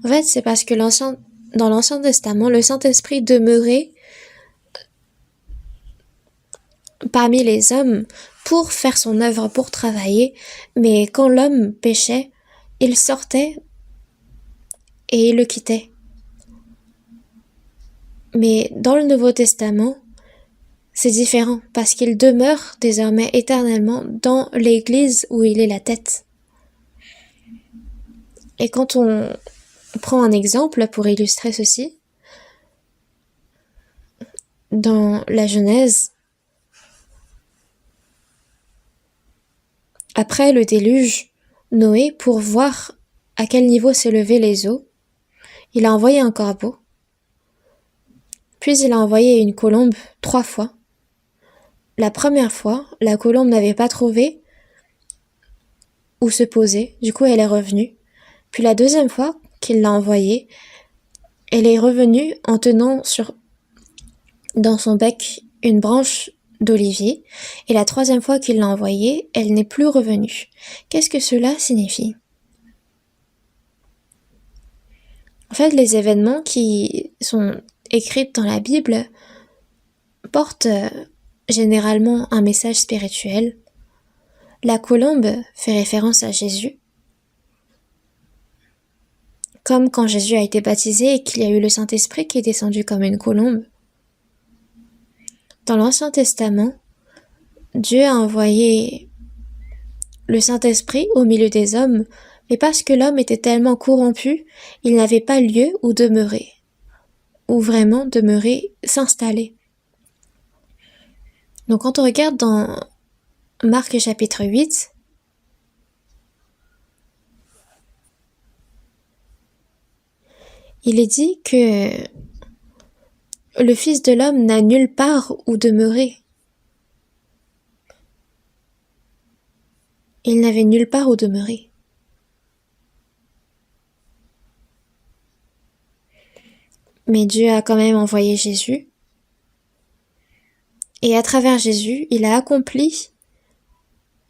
En fait, c'est parce que dans l'Ancien Testament, le Saint-Esprit demeurait parmi les hommes pour faire son œuvre, pour travailler, mais quand l'homme péchait, il sortait et il le quittait. Mais dans le Nouveau Testament, c'est différent parce qu'il demeure désormais éternellement dans l'Église où il est la tête. Et quand on prend un exemple pour illustrer ceci, dans la Genèse, après le déluge, Noé, pour voir à quel niveau s'élevaient les eaux, il a envoyé un corbeau, puis il a envoyé une colombe 3 fois. La première fois, la colombe n'avait pas trouvé où se poser, du coup elle est revenue. Puis la deuxième fois qu'il l'a envoyée, elle est revenue en tenant dans son bec une branche d'olivier, et la troisième fois qu'il l'a envoyée, elle n'est plus revenue. Qu'est-ce que cela signifie? En fait, les événements qui sont écrits dans la Bible portent généralement un message spirituel. La colombe fait référence à Jésus, comme quand Jésus a été baptisé et qu'il y a eu le Saint-Esprit qui est descendu comme une colombe. Dans l'Ancien Testament, Dieu a envoyé le Saint-Esprit au milieu des hommes, mais parce que l'homme était tellement corrompu, il n'avait pas lieu où demeurer, où vraiment demeurer, s'installer. Donc quand on regarde dans Marc chapitre 8, il est dit que le Fils de l'homme n'a nulle part où demeurer. Il n'avait nulle part où demeurer. Mais Dieu a quand même envoyé Jésus. Et à travers Jésus, il a accompli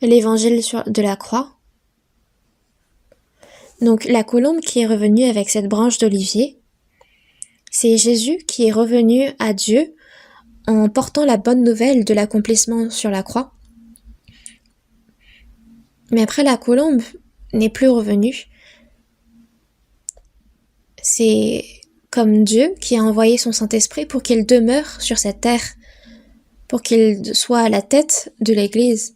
l'évangile de la croix. Donc la colombe qui est revenue avec cette branche d'olivier, c'est Jésus qui est revenu à Dieu en portant la bonne nouvelle de l'accomplissement sur la croix. Mais après, la colombe n'est plus revenue. C'est comme Dieu qui a envoyé son Saint-Esprit pour qu'il demeure sur cette terre, pour qu'il soit à la tête de l'Église.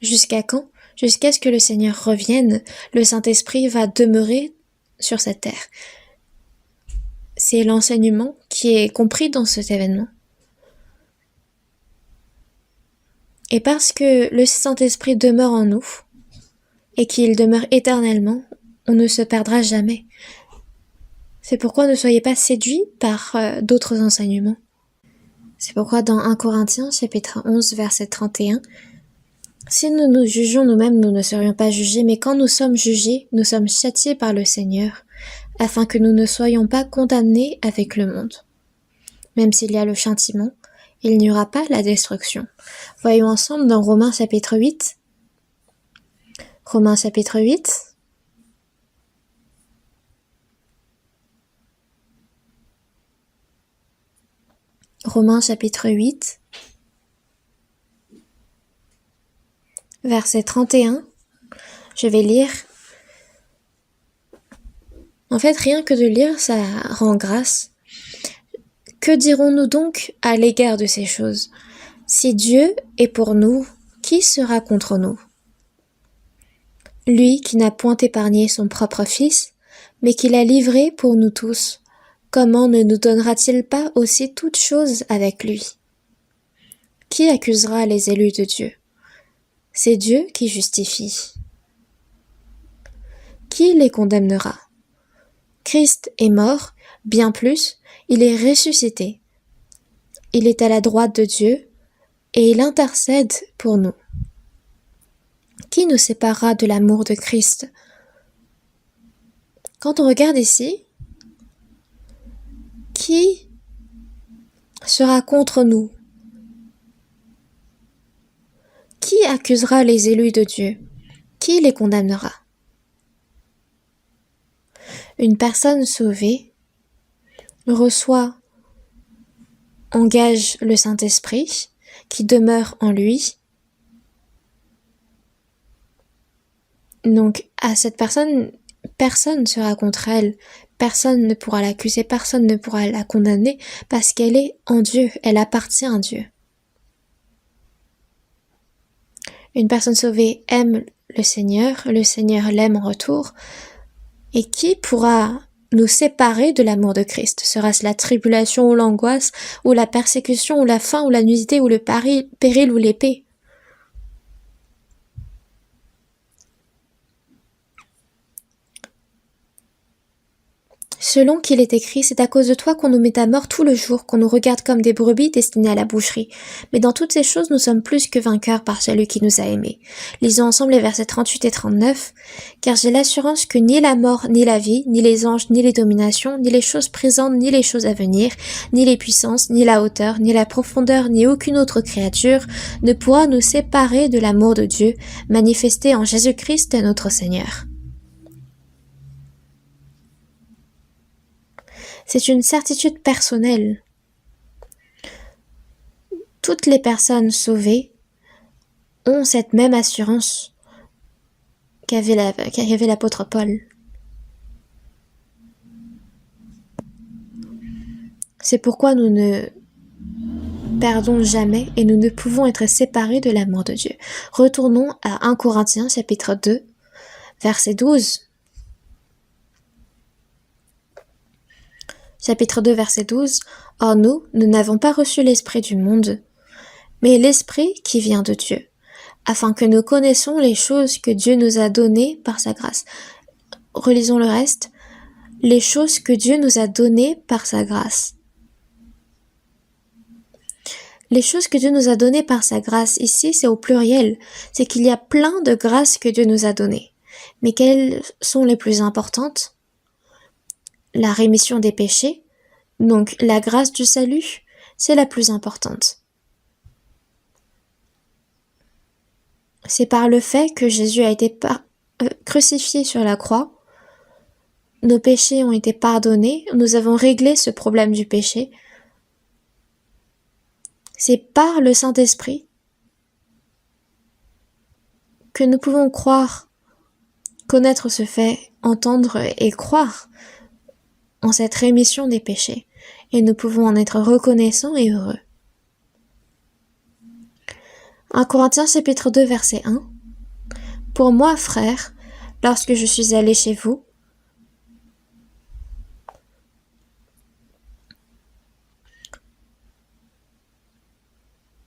Jusqu'à quand? Jusqu'à ce que le Seigneur revienne, le Saint-Esprit va demeurer sur cette terre. C'est l'enseignement qui est compris dans cet événement. Et parce que le Saint-Esprit demeure en nous, et qu'il demeure éternellement, on ne se perdra jamais. C'est pourquoi ne soyez pas séduits par d'autres enseignements. C'est pourquoi dans 1 Corinthiens, chapitre 11, verset 31, « Si nous nous jugeons nous-mêmes, nous ne serions pas jugés, mais quand nous sommes jugés, nous sommes châtiés par le Seigneur, afin que nous ne soyons pas condamnés avec le monde. Même s'il y a le châtiment, il n'y aura pas la destruction. » Voyons ensemble dans Romains chapitre 8. Romains chapitre 8. Romains chapitre 8. Verset 31. Je vais lire. En fait, rien que de lire, ça rend grâce. Que dirons-nous donc à l'égard de ces choses? Si Dieu est pour nous, qui sera contre nous? Lui qui n'a point épargné son propre Fils, mais qui l'a livré pour nous tous, comment ne nous donnera-t-il pas aussi toutes choses avec lui? Qui accusera les élus de Dieu? C'est Dieu qui justifie. Qui les condamnera? Christ est mort, bien plus, il est ressuscité. Il est à la droite de Dieu, et il intercède pour nous. Qui nous séparera de l'amour de Christ? Quand on regarde ici, qui sera contre nous? Qui accusera les élus de Dieu? Qui les condamnera? Une personne sauvée engage le Saint-Esprit qui demeure en lui. Donc à cette personne, personne ne sera contre elle, personne ne pourra l'accuser, personne ne pourra la condamner parce qu'elle est en Dieu, elle appartient à Dieu. Une personne sauvée aime le Seigneur l'aime en retour. Et qui pourra nous séparer de l'amour de Christ? Sera-ce la tribulation ou l'angoisse, ou la persécution, ou la faim, ou la nudité, ou le péril, ou l'épée? Selon qu'il est écrit, c'est à cause de toi qu'on nous met à mort tout le jour, qu'on nous regarde comme des brebis destinées à la boucherie. Mais dans toutes ces choses, nous sommes plus que vainqueurs par celui qui nous a aimés. Lisons ensemble les versets 38 et 39. Car j'ai l'assurance que ni la mort, ni la vie, ni les anges, ni les dominations, ni les choses présentes, ni les choses à venir, ni les puissances, ni la hauteur, ni la profondeur, ni aucune autre créature ne pourra nous séparer de l'amour de Dieu, manifesté en Jésus-Christ notre Seigneur. C'est une certitude personnelle. Toutes les personnes sauvées ont cette même assurance qu'avait l'apôtre Paul. C'est pourquoi nous ne perdons jamais et nous ne pouvons être séparés de l'amour de Dieu. Retournons à 1 Corinthiens chapitre 2, verset 12. Chapitre 2, verset 12. « Or nous n'avons pas reçu l'esprit du monde, mais l'esprit qui vient de Dieu, afin que nous connaissions les choses que Dieu nous a données par sa grâce. » Relisons le reste. « Les choses que Dieu nous a données par sa grâce. » Les choses que Dieu nous a données par sa grâce, ici c'est au pluriel, c'est qu'il y a plein de grâces que Dieu nous a données. Mais quelles sont les plus importantes? La rémission des péchés, donc la grâce du salut, c'est la plus importante. C'est par le fait que Jésus a été crucifié sur la croix nos péchés ont été pardonnés, nous avons réglé ce problème du péché. C'est par le Saint-Esprit que nous pouvons croire, connaître ce fait, entendre et croire en cette rémission des péchés, et nous pouvons en être reconnaissants et heureux. 1 Corinthiens chapitre 2 verset 1. Pour moi, frères, lorsque je suis allé chez vous,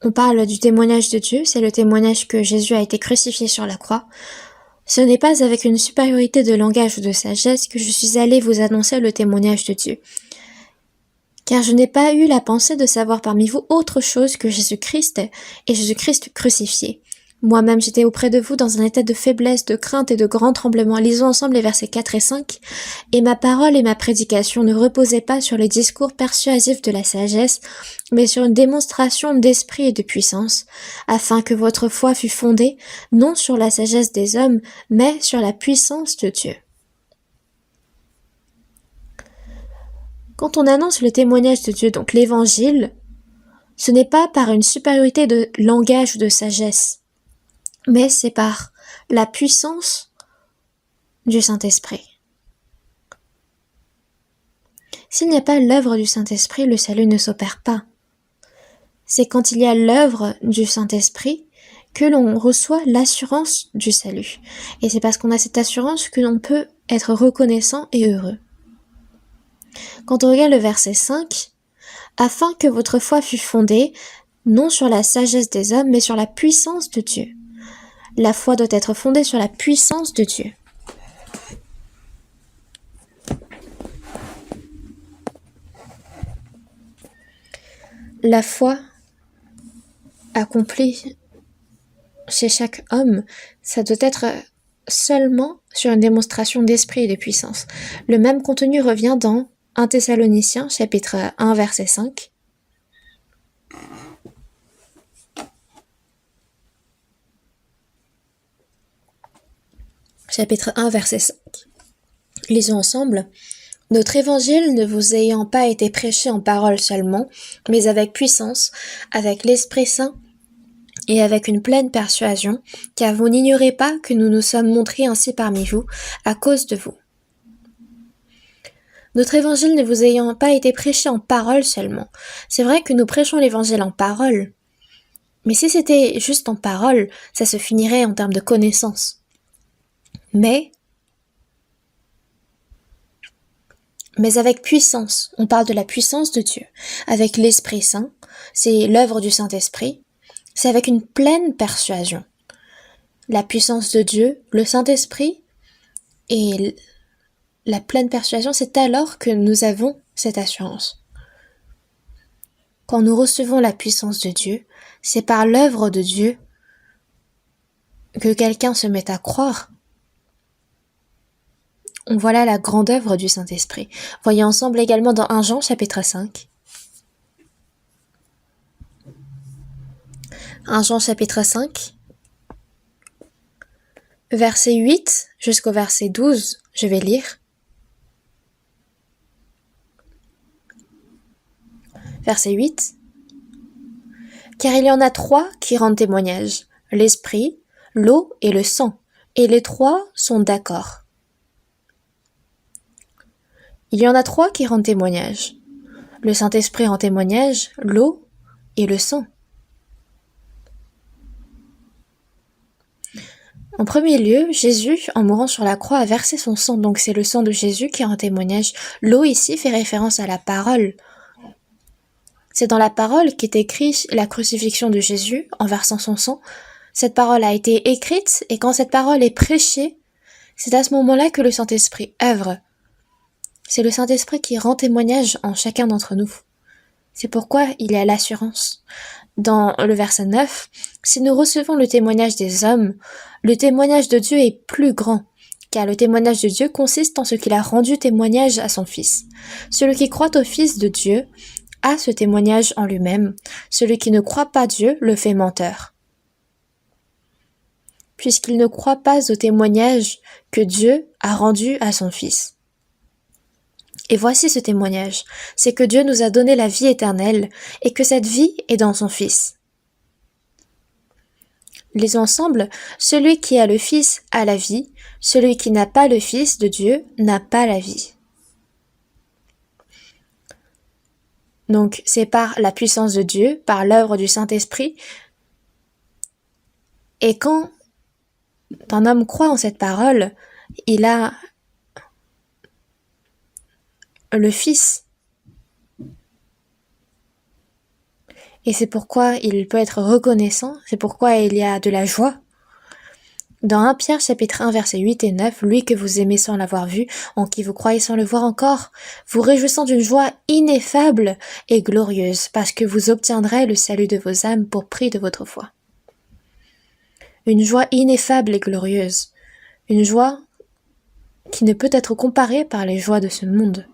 on parle du témoignage de Dieu, c'est le témoignage que Jésus a été crucifié sur la croix. Ce n'est pas avec une supériorité de langage ou de sagesse que je suis allé vous annoncer le témoignage de Dieu. Car je n'ai pas eu la pensée de savoir parmi vous autre chose que Jésus-Christ et Jésus-Christ crucifié. Moi-même j'étais auprès de vous dans un état de faiblesse, de crainte et de grand tremblement. Lisons ensemble les versets 4 et 5. Et ma parole et ma prédication ne reposaient pas sur les discours persuasifs de la sagesse, mais sur une démonstration d'esprit et de puissance, afin que votre foi fût fondée, non sur la sagesse des hommes, mais sur la puissance de Dieu. Quand on annonce le témoignage de Dieu, donc l'évangile, ce n'est pas par une supériorité de langage ou de sagesse, mais c'est par la puissance du Saint-Esprit. S'il n'y a pas l'œuvre du Saint-Esprit, le salut ne s'opère pas. C'est quand il y a l'œuvre du Saint-Esprit que l'on reçoit l'assurance du salut. Et c'est parce qu'on a cette assurance que l'on peut être reconnaissant et heureux. Quand on regarde le verset 5, « Afin que votre foi fût fondée, non sur la sagesse des hommes, mais sur la puissance de Dieu. » La foi doit être fondée sur la puissance de Dieu. La foi accomplie chez chaque homme, ça doit être seulement sur une démonstration d'esprit et de puissance. Le même contenu revient dans 1 Thessaloniciens, chapitre 1, verset 5. Chapitre 1, verset 5. Lisons ensemble. « Notre évangile ne vous ayant pas été prêché en parole seulement, mais avec puissance, avec l'Esprit Saint et avec une pleine persuasion, car vous n'ignorez pas que nous nous sommes montrés ainsi parmi vous, à cause de vous. » Notre évangile ne vous ayant pas été prêché en parole seulement. C'est vrai que nous prêchons l'évangile en parole, mais si c'était juste en parole, ça se finirait en termes de connaissance. Mais avec puissance, on parle de la puissance de Dieu, avec l'Esprit Saint, c'est l'œuvre du Saint-Esprit, c'est avec une pleine persuasion. La puissance de Dieu, le Saint-Esprit et la pleine persuasion, c'est alors que nous avons cette assurance. Quand nous recevons la puissance de Dieu, c'est par l'œuvre de Dieu que quelqu'un se met à croire. Voilà la grande œuvre du Saint-Esprit. Voyons ensemble également dans 1 Jean chapitre 5. 1 Jean chapitre 5, verset 8 jusqu'au verset 12, je vais lire. Verset 8. « Car il y en a 3 qui rendent témoignage, l'esprit, l'eau et le sang, et les 3 sont d'accord. » Il y en a 3 qui rendent témoignage. Le Saint-Esprit rend témoignage, l'eau et le sang. En premier lieu, Jésus, en mourant sur la croix, a versé son sang, donc c'est le sang de Jésus qui rend témoignage. L'eau ici fait référence à la parole. C'est dans la parole qu'est écrite la crucifixion de Jésus en versant son sang. Cette parole a été écrite et quand cette parole est prêchée, c'est à ce moment-là que le Saint-Esprit œuvre. C'est le Saint-Esprit qui rend témoignage en chacun d'entre nous. C'est pourquoi il y a l'assurance. Dans le verset 9, « Si nous recevons le témoignage des hommes, le témoignage de Dieu est plus grand, car le témoignage de Dieu consiste en ce qu'il a rendu témoignage à son Fils. Celui qui croit au Fils de Dieu a ce témoignage en lui-même. Celui qui ne croit pas Dieu le fait menteur, puisqu'il ne croit pas au témoignage que Dieu a rendu à son Fils. Et voici ce témoignage, c'est que Dieu nous a donné la vie éternelle et que cette vie est dans son Fils. Lisons ensemble, celui qui a le Fils a la vie, celui qui n'a pas le Fils de Dieu n'a pas la vie. Donc c'est par la puissance de Dieu, par l'œuvre du Saint-Esprit. Et quand un homme croit en cette parole, il a le Fils. Et c'est pourquoi il peut être reconnaissant, c'est pourquoi il y a de la joie. Dans 1 Pierre chapitre 1 versets 8 et 9, lui que vous aimez sans l'avoir vu, en qui vous croyez sans le voir encore, vous réjouissant d'une joie ineffable et glorieuse, parce que vous obtiendrez le salut de vos âmes pour prix de votre foi. Une joie ineffable et glorieuse, une joie qui ne peut être comparée par les joies de ce monde.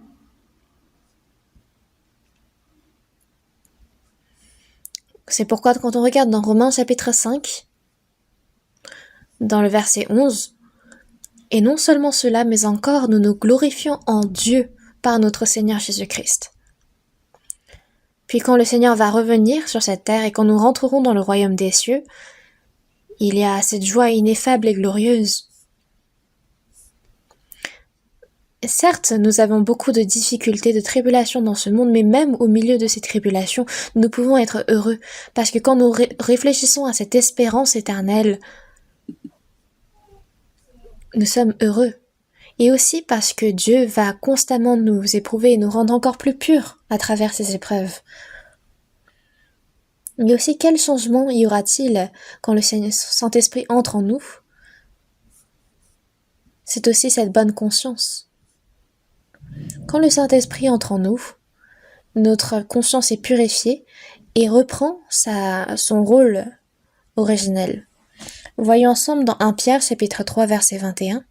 C'est pourquoi quand on regarde dans Romains chapitre 5, dans le verset 11, « Et non seulement cela, mais encore nous nous glorifions en Dieu par notre Seigneur Jésus-Christ. » Puis quand le Seigneur va revenir sur cette terre et quand nous rentrerons dans le royaume des cieux, il y a cette joie ineffable et glorieuse. Certes, nous avons beaucoup de difficultés, de tribulations dans ce monde, mais même au milieu de ces tribulations, nous pouvons être heureux, parce que quand nous réfléchissons à cette espérance éternelle, nous sommes heureux. Et aussi parce que Dieu va constamment nous éprouver et nous rendre encore plus purs à travers ces épreuves. Mais aussi, quel changement y aura-t-il quand le Saint-Esprit entre en nous? C'est aussi cette bonne conscience. Quand le Saint-Esprit entre en nous, notre conscience est purifiée et reprend son rôle originel. Voyons ensemble dans 1 Pierre chapitre 3 verset 21.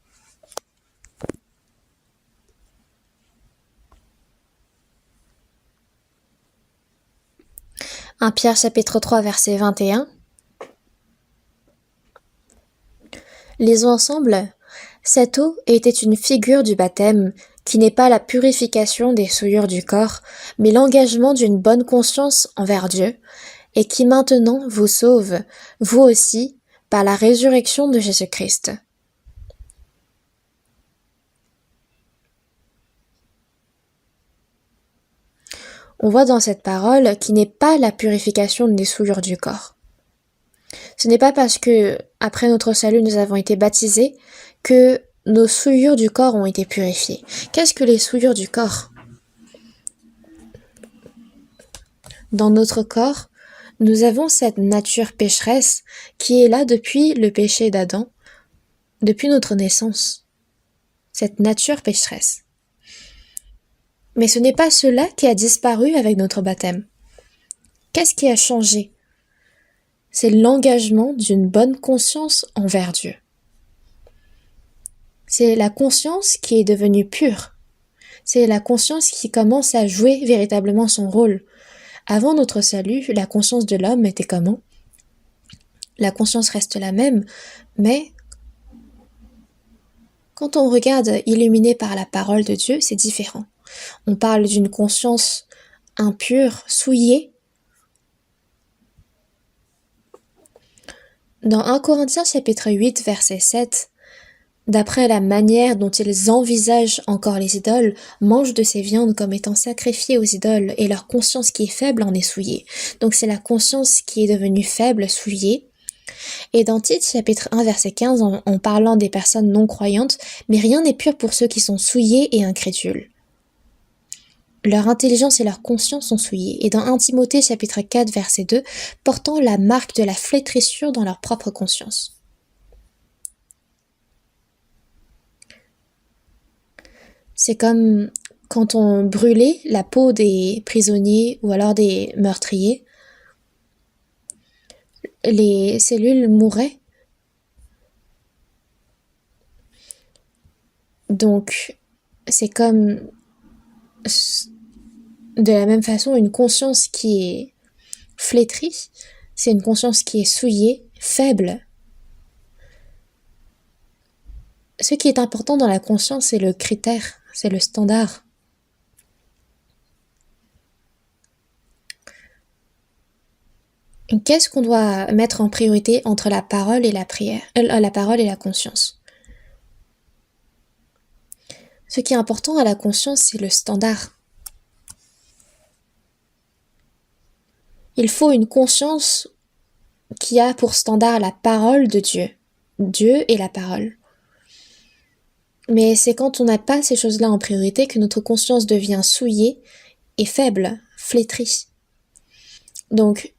« 1 Pierre chapitre 3 verset 21. Lisons ensemble. « Cette eau était une figure du baptême, qui n'est pas la purification des souillures du corps, mais l'engagement d'une bonne conscience envers Dieu, et qui maintenant vous sauve, vous aussi, par la résurrection de Jésus-Christ. » On voit dans cette parole qui n'est pas la purification des souillures du corps. Ce n'est pas parce que, après notre salut, nous avons été baptisés, que nos souillures du corps ont été purifiées. Qu'est-ce que les souillures du corps? Dans notre corps, nous avons cette nature pécheresse qui est là depuis le péché d'Adam, depuis notre naissance. Cette nature pécheresse. Mais ce n'est pas cela qui a disparu avec notre baptême. Qu'est-ce qui a changé? C'est l'engagement d'une bonne conscience envers Dieu. C'est la conscience qui est devenue pure. C'est la conscience qui commence à jouer véritablement son rôle. Avant notre salut, la conscience de l'homme était comment? La conscience reste la même, mais quand on regarde illuminé par la parole de Dieu, c'est différent. On parle d'une conscience impure, souillée. Dans 1 Corinthiens chapitre 8 verset 7, d'après la manière dont ils envisagent encore les idoles, mangent de ces viandes comme étant sacrifiées aux idoles, et leur conscience qui est faible en est souillée. Donc c'est la conscience qui est devenue faible, souillée. Et dans Tite chapitre 1 verset 15, en parlant des personnes non croyantes, mais rien n'est pur pour ceux qui sont souillés et incrédules. Leur intelligence et leur conscience sont souillées. Et dans 1 Timothée chapitre 4 verset 2, portant la marque de la flétrissure dans leur propre conscience. C'est comme quand on brûlait la peau des prisonniers ou alors des meurtriers. Les cellules mouraient. Donc, c'est comme de la même façon une conscience qui est flétrie, c'est une conscience qui est souillée, faible. Ce qui est important dans la conscience, c'est le critère, c'est le standard. Qu'est-ce qu'on doit mettre en priorité entre la parole et la prière, la parole et la conscience? Ce qui est important à la conscience, c'est le standard. Il faut une conscience qui a pour standard la parole de Dieu. Dieu est la parole. Mais c'est quand on n'a pas ces choses-là en priorité que notre conscience devient souillée et faible, flétrie. Donc,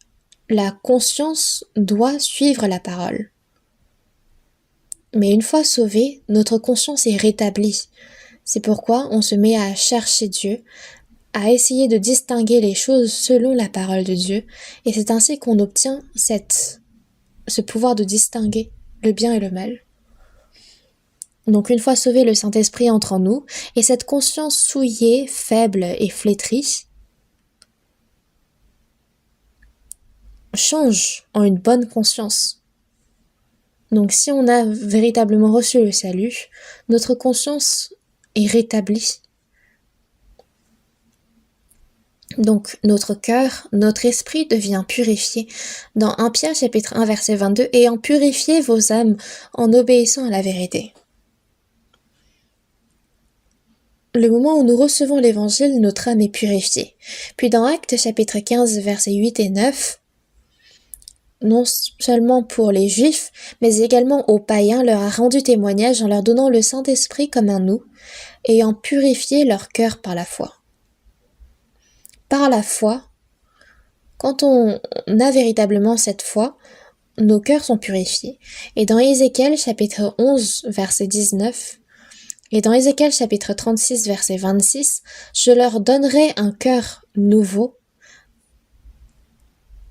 la conscience doit suivre la parole. Mais une fois sauvée, notre conscience est rétablie. C'est pourquoi on se met à chercher Dieu, à essayer de distinguer les choses selon la parole de Dieu, et c'est ainsi qu'on obtient ce pouvoir de distinguer le bien et le mal. Donc une fois sauvé, le Saint-Esprit entre en nous, et cette conscience souillée, faible et flétrie change en une bonne conscience. Donc si on a véritablement reçu le salut, notre conscience est rétablie. Donc notre cœur, notre esprit devient purifié. Dans 1 Pierre chapitre 1 verset 22, « Ayant purifié vos âmes en obéissant à la vérité ». Le moment où nous recevons l'évangile, notre âme est purifiée. Puis dans Actes chapitre 15 versets 8 et 9, non seulement pour les Juifs, mais également aux païens, leur a rendu témoignage en leur donnant le Saint-Esprit comme un nous, ayant purifié leur cœur par la foi. Par la foi, quand on a véritablement cette foi, nos cœurs sont purifiés. Et dans Ézéchiel chapitre 11 verset 19, et dans Ézéchiel chapitre 36 verset 26, « Je leur donnerai un cœur nouveau.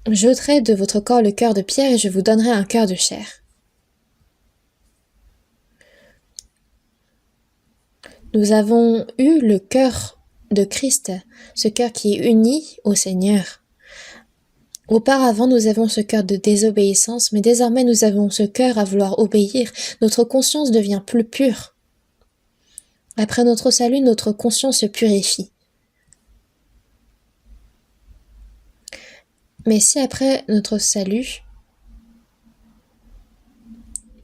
J'ôterai de votre corps le cœur de pierre et je vous donnerai un cœur de chair. » Nous avons eu le cœur de Christ, ce cœur qui est uni au Seigneur. Auparavant, nous avons ce cœur de désobéissance, mais désormais nous avons ce cœur à vouloir obéir. Notre conscience devient plus pure. Après notre salut, notre conscience se purifie. Mais si après notre salut,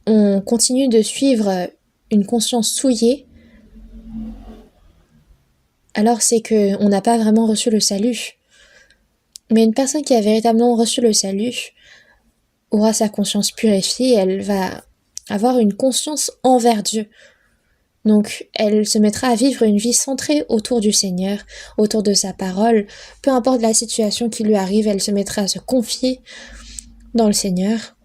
on continue de suivre une conscience souillée, alors c'est qu'on n'a pas vraiment reçu le salut. Mais une personne qui a véritablement reçu le salut aura sa conscience purifiée, elle va avoir une conscience envers Dieu. Donc, elle se mettra à vivre une vie centrée autour du Seigneur, autour de sa parole. Peu importe la situation qui lui arrive, elle se mettra à se confier dans le Seigneur.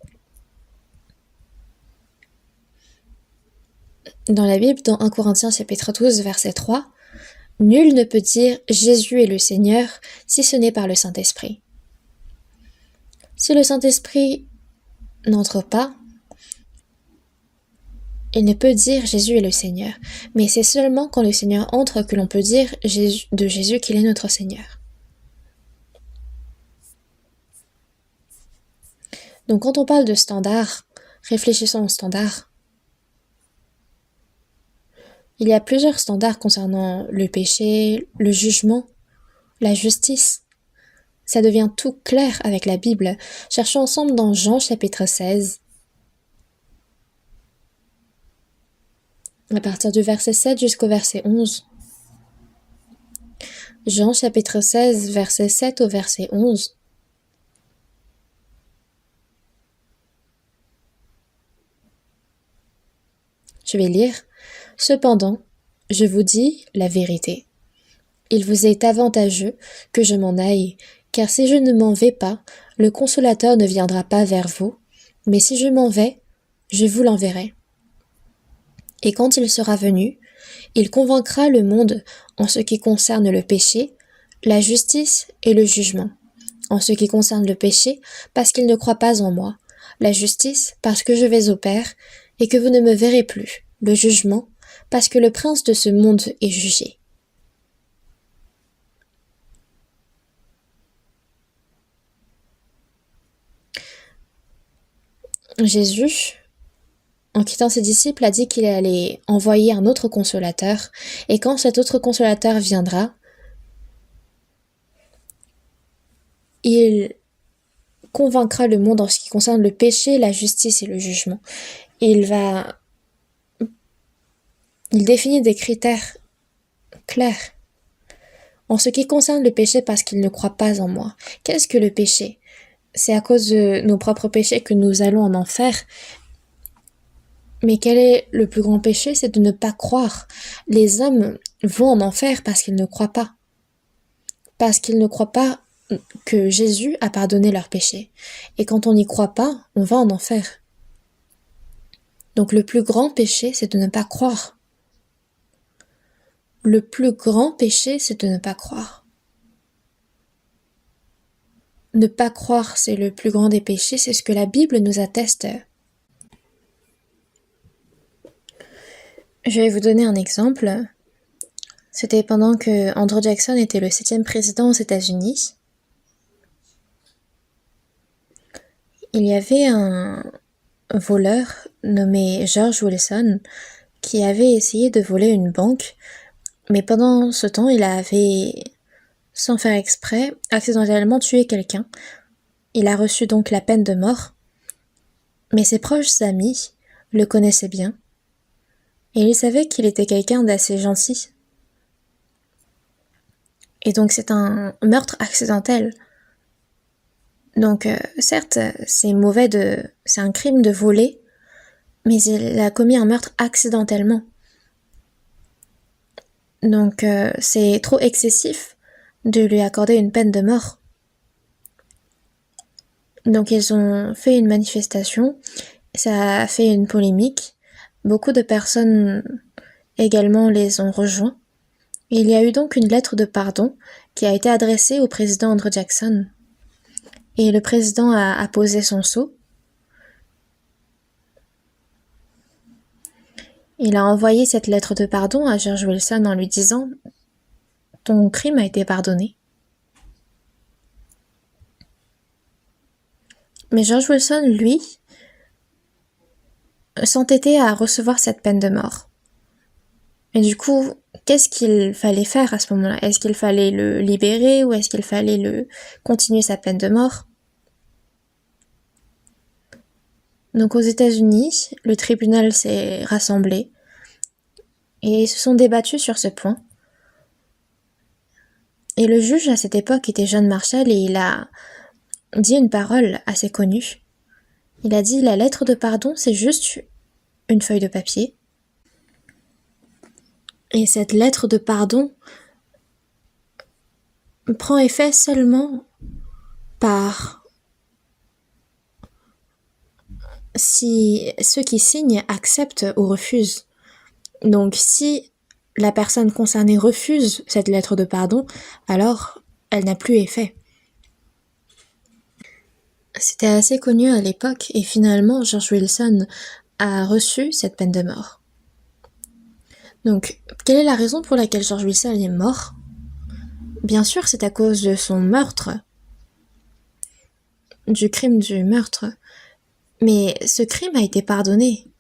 Dans la Bible, dans 1 Corinthiens chapitre 12, verset 3, « Nul ne peut dire « Jésus est le Seigneur » si ce n'est par le Saint-Esprit. » Si le Saint-Esprit n'entre pas, il ne peut dire Jésus est le Seigneur, mais c'est seulement quand le Seigneur entre que l'on peut dire de Jésus qu'il est notre Seigneur. Donc quand on parle de standard, réfléchissons au standard. Il y a plusieurs standards concernant le péché, le jugement, la justice. Ça devient tout clair avec la Bible. Cherchons ensemble dans Jean chapitre 16. À partir du verset 7 jusqu'au verset 11. Jean chapitre 16, verset 7 au verset 11. Je vais lire. « Cependant, je vous dis la vérité. Il vous est avantageux que je m'en aille, car si je ne m'en vais pas, le Consolateur ne viendra pas vers vous, mais si je m'en vais, je vous l'enverrai. Et quand il sera venu, il convaincra le monde en ce qui concerne le péché, la justice et le jugement. En ce qui concerne le péché, parce qu'il ne croit pas en moi, la justice, parce que je vais au Père, et que vous ne me verrez plus, le jugement, parce que le prince de ce monde est jugé. » Jésus, en quittant ses disciples, a dit qu'il allait envoyer un autre consolateur, et quand cet autre consolateur viendra, il convaincra le monde en ce qui concerne le péché, la justice et le jugement. Il définit des critères clairs en ce qui concerne le péché parce qu'il ne croit pas en moi. Qu'est-ce que le péché? C'est à cause de nos propres péchés que nous allons en enfer. Mais quel est le plus grand péché? C'est de ne pas croire. Les hommes vont en enfer parce qu'ils ne croient pas. Parce qu'ils ne croient pas que Jésus a pardonné leurs péchés. Et quand on n'y croit pas, on va en enfer. Donc le plus grand péché, c'est de ne pas croire. Le plus grand péché, c'est de ne pas croire. Ne pas croire, c'est le plus grand des péchés, c'est ce que la Bible nous atteste. Je vais vous donner un exemple. C'était pendant que Andrew Jackson était le 7e président aux États-Unis. Il y avait un voleur nommé George Wilson qui avait essayé de voler une banque, mais pendant ce temps, il avait, sans faire exprès, accidentellement tué quelqu'un. Il a reçu donc la peine de mort, mais ses proches amis le connaissaient bien, et ils savaient qu'il était quelqu'un d'assez gentil. Et donc c'est un meurtre accidentel. Donc certes, c'est c'est un crime de voler, mais il a commis un meurtre accidentellement. Donc c'est trop excessif de lui accorder une peine de mort. Donc ils ont fait une manifestation, ça a fait une polémique. Beaucoup de personnes également les ont rejoints. Il y a eu donc une lettre de pardon qui a été adressée au président Andrew Jackson. Et le président a posé son sceau. Il a envoyé cette lettre de pardon à George Wilson en lui disant « Ton crime a été pardonné ». Mais George Wilson, lui, s'entêtait à recevoir cette peine de mort. Et du coup, qu'est-ce qu'il fallait faire à ce moment-là? Est-ce qu'il fallait le libérer ou est-ce qu'il fallait continuer sa peine de mort? Donc aux États-Unis, le tribunal s'est rassemblé et ils se sont débattus sur ce point. Et le juge à cette époque était John Marshall et il a dit une parole assez connue. Il a dit « La lettre de pardon, c'est juste une feuille de papier. Et cette lettre de pardon prend effet seulement par si ceux qui signent acceptent ou refusent. Donc si la personne concernée refuse cette lettre de pardon, alors elle n'a plus effet. » C'était assez connu à l'époque et finalement George Wilson a reçu cette peine de mort. Donc, quelle est la raison pour laquelle George Wilson est mort? Bien sûr, c'est à cause de son meurtre, du crime du meurtre, mais ce crime a été pardonné.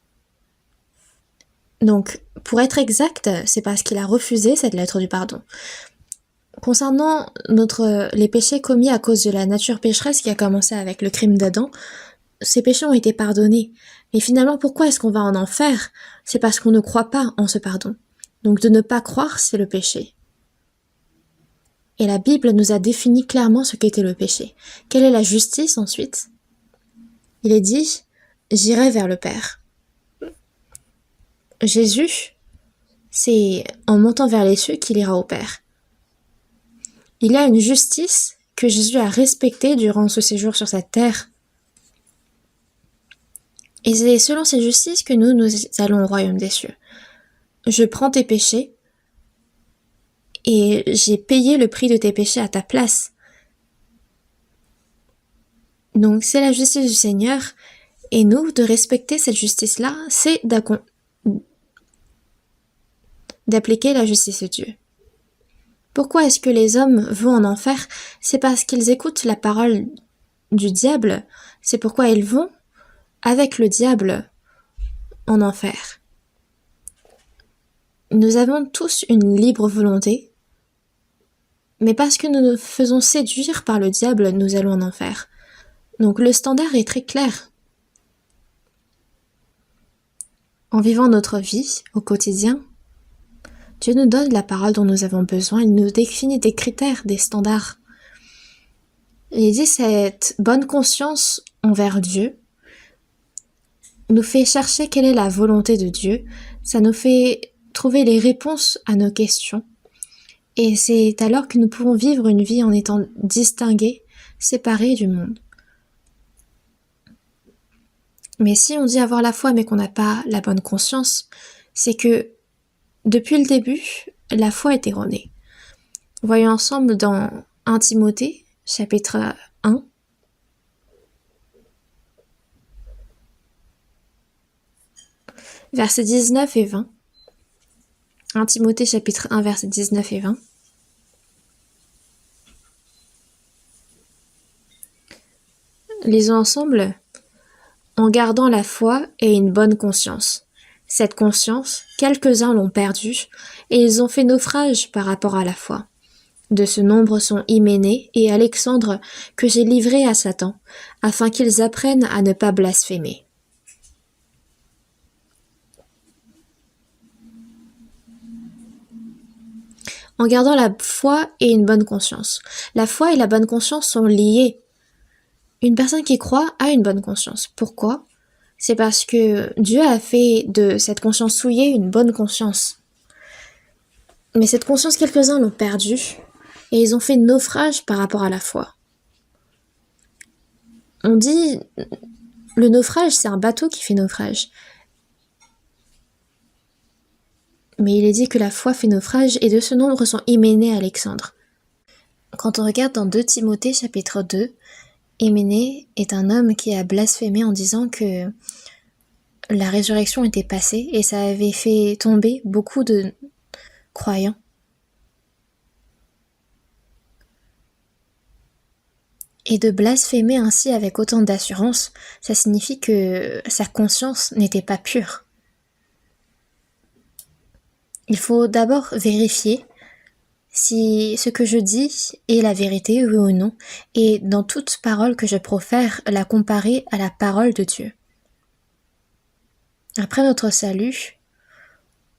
Donc, pour être exact, c'est parce qu'il a refusé cette lettre du pardon. Concernant les péchés commis à cause de la nature pécheresse qui a commencé avec le crime d'Adam, ces péchés ont été pardonnés. Mais finalement, pourquoi est-ce qu'on va en enfer? C'est parce qu'on ne croit pas en ce pardon. Donc de ne pas croire, c'est le péché. Et la Bible nous a défini clairement ce qu'était le péché. Quelle est la justice ensuite? Il est dit, j'irai vers le Père. Jésus, c'est en montant vers les cieux qu'il ira au Père. Il y a une justice que Jésus a respectée durant ce séjour sur cette terre. Et c'est selon ces justices que nous allons au royaume des cieux. Je prends tes péchés et j'ai payé le prix de tes péchés à ta place. Donc c'est la justice du Seigneur et nous, de respecter cette justice-là, c'est d'appliquer la justice de Dieu. Pourquoi est-ce que les hommes vont en enfer? C'est parce qu'ils écoutent la parole du diable. C'est pourquoi ils vont avec le diable en enfer. Nous avons tous une libre volonté, mais parce que nous nous faisons séduire par le diable, nous allons en enfer. Donc le standard est très clair. En vivant notre vie au quotidien, Dieu nous donne la parole dont nous avons besoin, il nous définit des critères, des standards. Il dit cette bonne conscience envers Dieu nous fait chercher quelle est la volonté de Dieu, ça nous fait trouver les réponses à nos questions. Et c'est alors que nous pouvons vivre une vie en étant distingués, séparés du monde. Mais si on dit avoir la foi mais qu'on n'a pas la bonne conscience, c'est que depuis le début, la foi est erronée. Voyons ensemble dans 1 Timothée, chapitre 1. Versets 19 et 20. 1 Timothée chapitre 1, versets 19 et 20. Lisons ensemble. En gardant la foi et une bonne conscience. Cette conscience, quelques-uns l'ont perdue, et ils ont fait naufrage par rapport à la foi. De ce nombre sont Hyménée et Alexandre que j'ai livrés à Satan, afin qu'ils apprennent à ne pas blasphémer. En gardant la foi et une bonne conscience. La foi et la bonne conscience sont liées. Une personne qui croit a une bonne conscience. Pourquoi ? C'est parce que Dieu a fait de cette conscience souillée une bonne conscience. Mais cette conscience, quelques-uns l'ont perdue et ils ont fait naufrage par rapport à la foi. On dit, le naufrage, c'est un bateau qui fait naufrage. Mais il est dit que la foi fait naufrage et de ce nombre sont Hyménée et Alexandre. Quand on regarde dans 2 Timothée chapitre 2, Hyménée est un homme qui a blasphémé en disant que la résurrection était passée et ça avait fait tomber beaucoup de croyants. Et de blasphémer ainsi avec autant d'assurance, ça signifie que sa conscience n'était pas pure. Il faut d'abord vérifier si ce que je dis est la vérité, oui ou non, et dans toute parole que je profère, la comparer à la parole de Dieu. Après notre salut,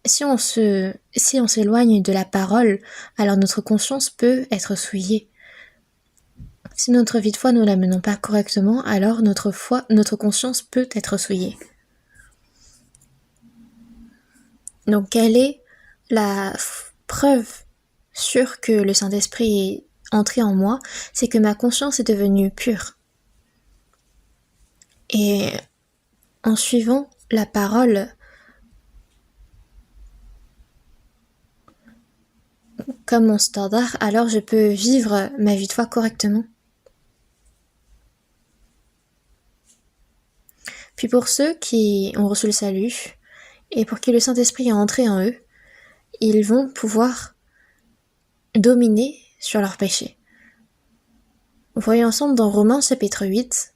si on s'éloigne de la parole, alors notre conscience peut être souillée. Si notre vie de foi nous la menons pas correctement, alors notre conscience peut être souillée. Donc quelle est la preuve sûre que le Saint-Esprit est entré en moi? C'est que ma conscience est devenue pure. Et en suivant la parole comme mon standard, alors je peux vivre ma vie de foi correctement. Puis pour ceux qui ont reçu le salut, et pour qui le Saint-Esprit est entré en eux, ils vont pouvoir dominer sur leurs péchés. Voyons ensemble dans Romains chapitre 8.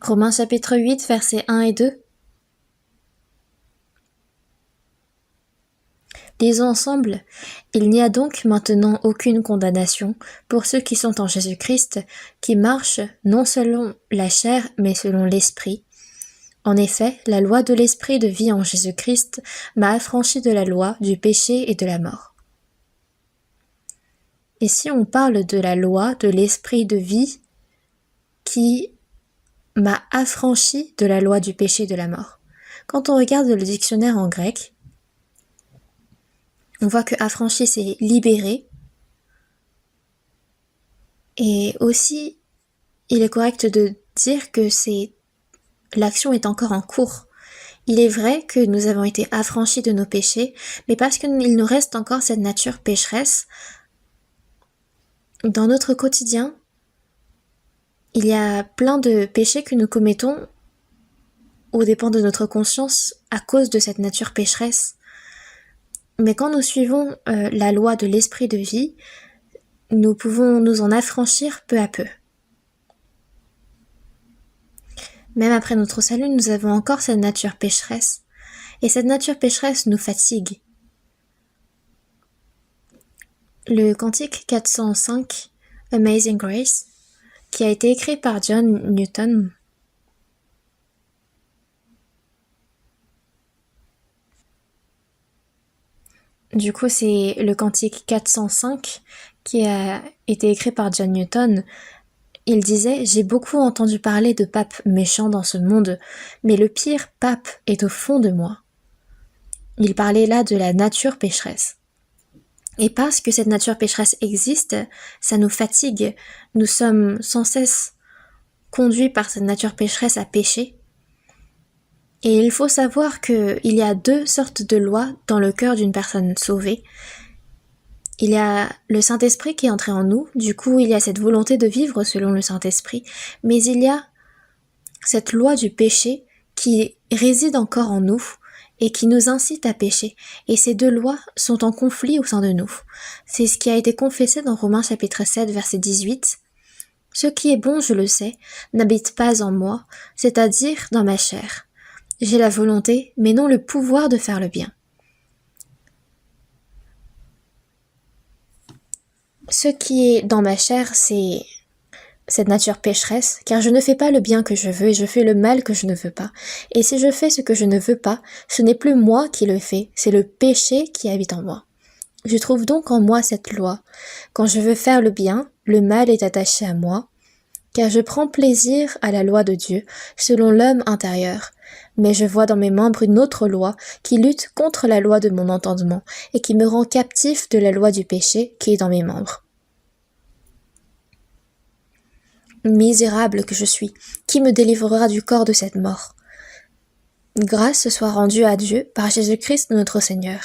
Romains chapitre 8, versets 1 et 2. Lisons ensemble. Il n'y a donc maintenant aucune condamnation pour ceux qui sont en Jésus-Christ, qui marchent non selon la chair, mais selon l'Esprit. En effet, la loi de l'Esprit de vie en Jésus-Christ m'a affranchi de la loi du péché et de la mort. Ici, on parle de la loi de l'Esprit de vie qui m'a affranchi de la loi du péché et de la mort. Quand on regarde le dictionnaire en grec, on voit que affranchi, c'est libéré. Et aussi, il est correct de dire que l'action est encore en cours. Il est vrai que nous avons été affranchis de nos péchés, mais parce qu'il nous reste encore cette nature pécheresse, dans notre quotidien, il y a plein de péchés que nous commettons au dépend de notre conscience à cause de cette nature pécheresse. Mais quand nous suivons la loi de l'esprit de vie, nous pouvons nous en affranchir peu à peu. Même après notre salut, nous avons encore cette nature pécheresse. Et cette nature pécheresse nous fatigue. Le cantique 405, Amazing Grace, qui a été écrit par John Newton. Du coup, c'est le cantique 405 qui a été écrit par John Newton. Il disait « J'ai beaucoup entendu parler de papes méchants dans ce monde, mais le pire pape est au fond de moi. » Il parlait là de la nature pécheresse. Et parce que cette nature pécheresse existe, ça nous fatigue. Nous sommes sans cesse conduits par cette nature pécheresse à pécher. Et il faut savoir qu'il y a deux sortes de lois dans le cœur d'une personne sauvée. Il y a le Saint-Esprit qui est entré en nous, du coup il y a cette volonté de vivre selon le Saint-Esprit, mais il y a cette loi du péché qui réside encore en nous et qui nous incite à pécher. Et ces deux lois sont en conflit au sein de nous. C'est ce qui a été confessé dans Romains chapitre 7, verset 18. « Ce qui est bon, je le sais, n'habite pas en moi, c'est-à-dire dans ma chair. J'ai la volonté, mais non le pouvoir de faire le bien. » Ce qui est dans ma chair, c'est cette nature pécheresse, car je ne fais pas le bien que je veux et je fais le mal que je ne veux pas. Et si je fais ce que je ne veux pas, ce n'est plus moi qui le fais, c'est le péché qui habite en moi. Je trouve donc en moi cette loi. Quand je veux faire le bien, le mal est attaché à moi, car je prends plaisir à la loi de Dieu, selon l'homme intérieur. Mais je vois dans mes membres une autre loi qui lutte contre la loi de mon entendement et qui me rend captif de la loi du péché qui est dans mes membres. Misérable que je suis, qui me délivrera du corps de cette mort? Grâce soit rendue à Dieu par Jésus-Christ notre Seigneur.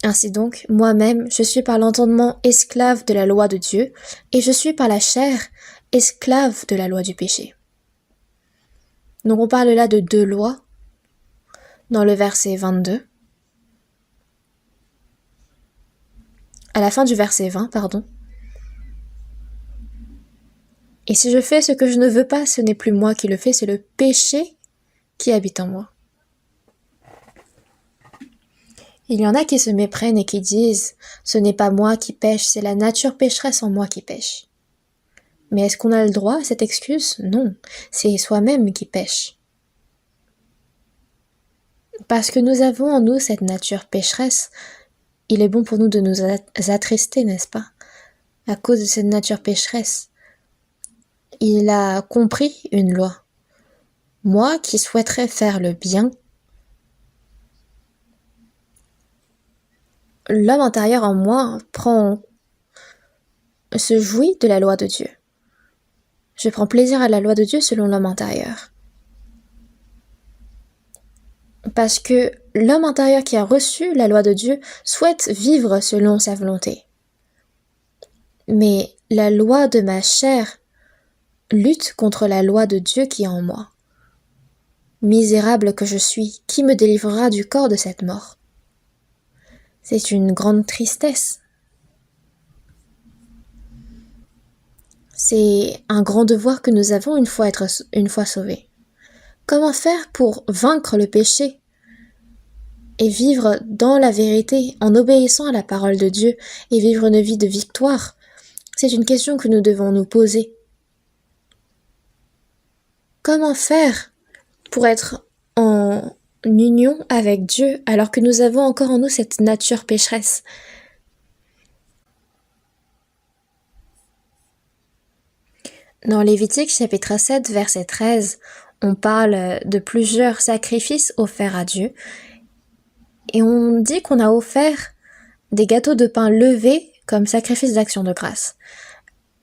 Ainsi donc, moi-même, je suis par l'entendement esclave de la loi de Dieu, et je suis par la chair esclave de la loi du péché. Donc on parle là de deux lois, dans le verset 22. À la fin du verset 20, pardon. Et si je fais ce que je ne veux pas, ce n'est plus moi qui le fais, c'est le péché qui habite en moi. Il y en a qui se méprennent et qui disent « Ce n'est pas moi qui pêche, c'est la nature pécheresse en moi qui pêche. » Mais est-ce qu'on a le droit à cette excuse? Non, c'est soi-même qui pêche. Parce que nous avons en nous cette nature pécheresse, il est bon pour nous de nous attrister, n'est-ce pas? À cause de cette nature pécheresse. Il a compris une loi. Moi qui souhaiterais faire le bien, l'homme intérieur en moi se jouit de la loi de Dieu. Je prends plaisir à la loi de Dieu selon l'homme intérieur. Parce que l'homme intérieur qui a reçu la loi de Dieu souhaite vivre selon sa volonté. Mais la loi de ma chair lutte contre la loi de Dieu qui est en moi. Misérable que je suis, qui me délivrera du corps de cette mort? C'est une grande tristesse. C'est un grand devoir que nous avons une fois sauvés. Comment faire pour vaincre le péché et vivre dans la vérité en obéissant à la parole de Dieu et vivre une vie de victoire? C'est une question que nous devons nous poser. Comment faire pour être en union avec Dieu alors que nous avons encore en nous cette nature pécheresse? Dans Lévitique chapitre 7 verset 13, on parle de plusieurs sacrifices offerts à Dieu et on dit qu'on a offert des gâteaux de pain levés comme sacrifice d'action de grâce.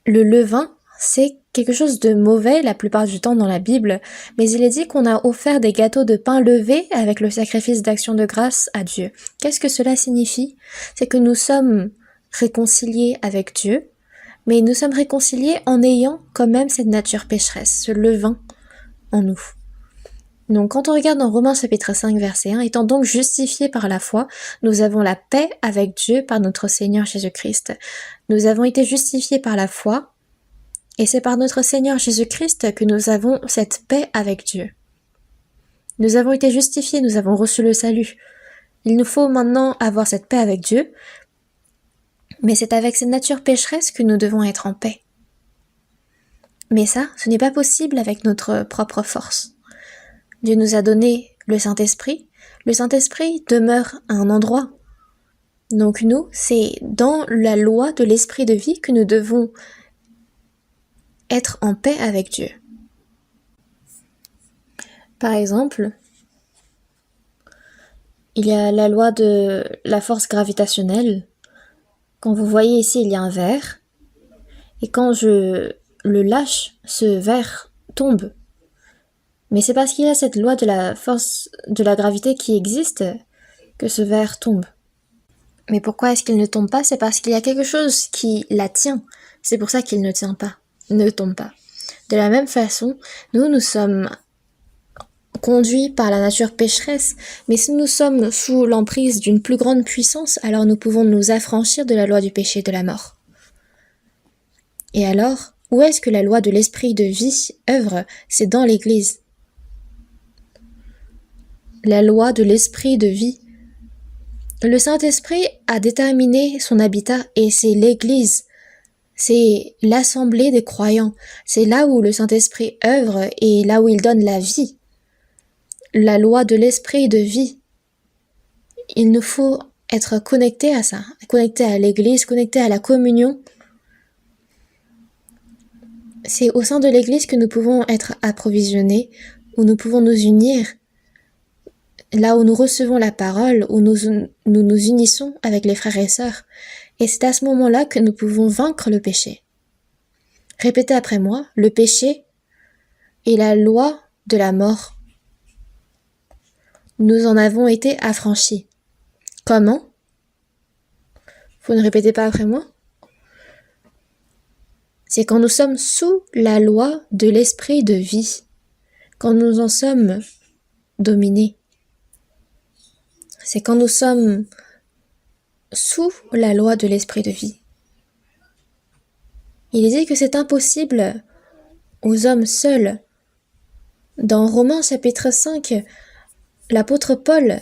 Le levain, c'est quelque chose de mauvais la plupart du temps dans la Bible, mais il est dit qu'on a offert des gâteaux de pain levés avec le sacrifice d'action de grâce à Dieu. Qu'est-ce que cela signifie? C'est que nous sommes réconciliés avec Dieu, mais nous sommes réconciliés en ayant quand même cette nature pécheresse, ce levain en nous. Donc quand on regarde dans Romains chapitre 5 verset 1, étant donc justifiés par la foi, nous avons la paix avec Dieu par notre Seigneur Jésus-Christ. Nous avons été justifiés par la foi, et c'est par notre Seigneur Jésus-Christ que nous avons cette paix avec Dieu. Nous avons été justifiés, nous avons reçu le salut. Il nous faut maintenant avoir cette paix avec Dieu, Mais c'est avec cette nature pécheresse que nous devons être en paix. Mais ça, ce n'est pas possible avec notre propre force. Dieu nous a donné le Saint-Esprit. Le Saint-Esprit demeure à un endroit. Donc nous, c'est dans la loi de l'esprit de vie que nous devons être en paix avec Dieu. Par exemple, il y a la loi de la force gravitationnelle. Quand vous voyez ici, il y a un verre. Et quand je le lâche, ce verre tombe. Mais c'est parce qu'il y a cette loi de la force de la gravité qui existe que ce verre tombe. Mais pourquoi est-ce qu'il ne tombe pas? C'est parce qu'il y a quelque chose qui la tient. C'est pour ça qu'il ne tient pas, ne tombe pas. De la même façon, nous sommes conduits par la nature pécheresse, mais si nous sommes sous l'emprise d'une plus grande puissance, alors nous pouvons nous affranchir de la loi du péché et de la mort. Et alors, où est-ce que la loi de l'esprit de vie œuvre? C'est dans l'Église. La loi de l'esprit de vie. Le Saint-Esprit a déterminé son habitat et c'est l'Église. C'est l'assemblée des croyants. C'est là où le Saint-Esprit œuvre et là où il donne la vie. La loi de l'esprit de vie. Il nous faut être connecté à ça, connecté à l'Église, connecté à la communion. C'est au sein de l'Église que nous pouvons être approvisionnés, où nous pouvons nous unir, là où nous recevons la parole, où nous unissons avec les frères et sœurs. Et c'est à ce moment-là que nous pouvons vaincre le péché. Répétez après moi, le péché est la loi de la mort. Nous en avons été affranchis. Comment? Vous ne répétez pas après moi? C'est quand nous sommes sous la loi de l'esprit de vie, quand nous en sommes dominés. C'est quand nous sommes sous la loi de l'esprit de vie. Il est dit que c'est impossible aux hommes seuls. Dans Romains chapitre 5, l'apôtre Paul,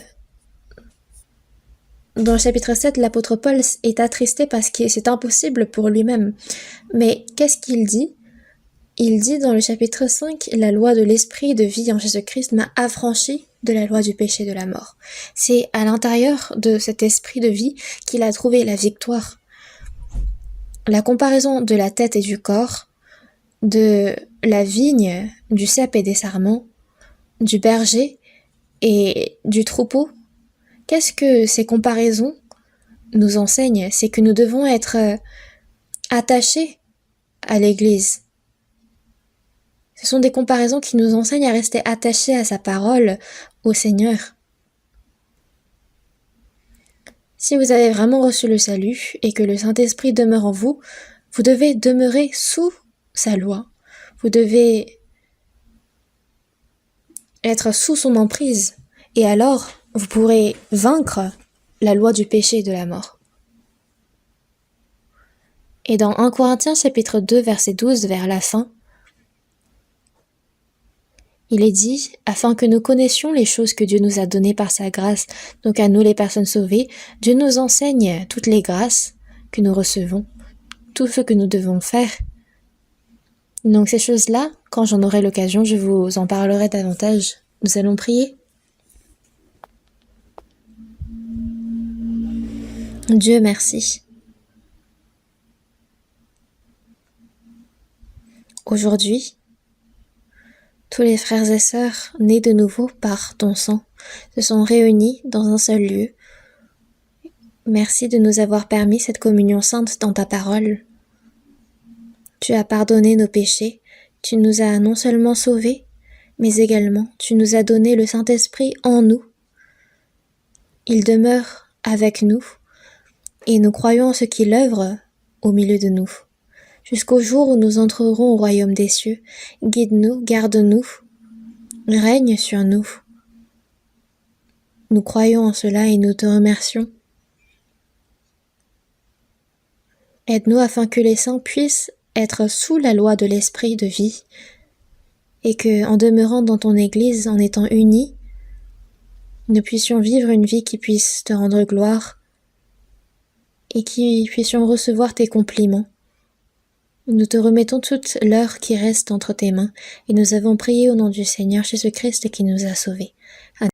dans le chapitre 7, l'apôtre Paul est attristé parce que c'est impossible pour lui-même. Mais qu'est-ce qu'il dit? Il dit dans le chapitre 5, la loi de l'esprit de vie en Jésus-Christ m'a affranchi de la loi du péché et de la mort. C'est à l'intérieur de cet esprit de vie qu'il a trouvé la victoire. La comparaison de la tête et du corps, de la vigne, du cep et des sarments, du berger et du troupeau, qu'est-ce que ces comparaisons nous enseignent? C'est que nous devons être attachés à l'Église. Ce sont des comparaisons qui nous enseignent à rester attachés à sa parole, au Seigneur. Si vous avez vraiment reçu le salut et que le Saint-Esprit demeure en vous, vous devez demeurer sous sa loi. Vous devez être sous son emprise. Et alors, vous pourrez vaincre la loi du péché et de la mort. Et dans 1 Corinthiens chapitre 2 verset 12 vers la fin, il est dit, afin que nous connaissions les choses que Dieu nous a données par sa grâce, donc à nous les personnes sauvées, Dieu nous enseigne toutes les grâces que nous recevons, tout ce que nous devons faire. Donc ces choses-là, quand j'en aurai l'occasion, je vous en parlerai davantage. Nous allons prier. Dieu merci. Aujourd'hui, tous les frères et sœurs nés de nouveau par ton sang se sont réunis dans un seul lieu. Merci de nous avoir permis cette communion sainte dans ta parole. Tu as pardonné nos péchés, tu nous as non seulement sauvés, mais également tu nous as donné le Saint-Esprit en nous. Il demeure avec nous et nous croyons en ce qu'il œuvre au milieu de nous. Jusqu'au jour où nous entrerons au royaume des cieux, guide-nous, garde-nous, règne sur nous. Nous croyons en cela et nous te remercions. Aide-nous afin que les saints puissent être sous la loi de l'esprit de vie et que, en demeurant dans ton Église, en étant unis, nous puissions vivre une vie qui puisse te rendre gloire et qui puissions recevoir tes compliments. Nous te remettons toute l'heure qui reste entre tes mains, et nous avons prié au nom du Seigneur Jésus-Christ qui nous a sauvés. Amen.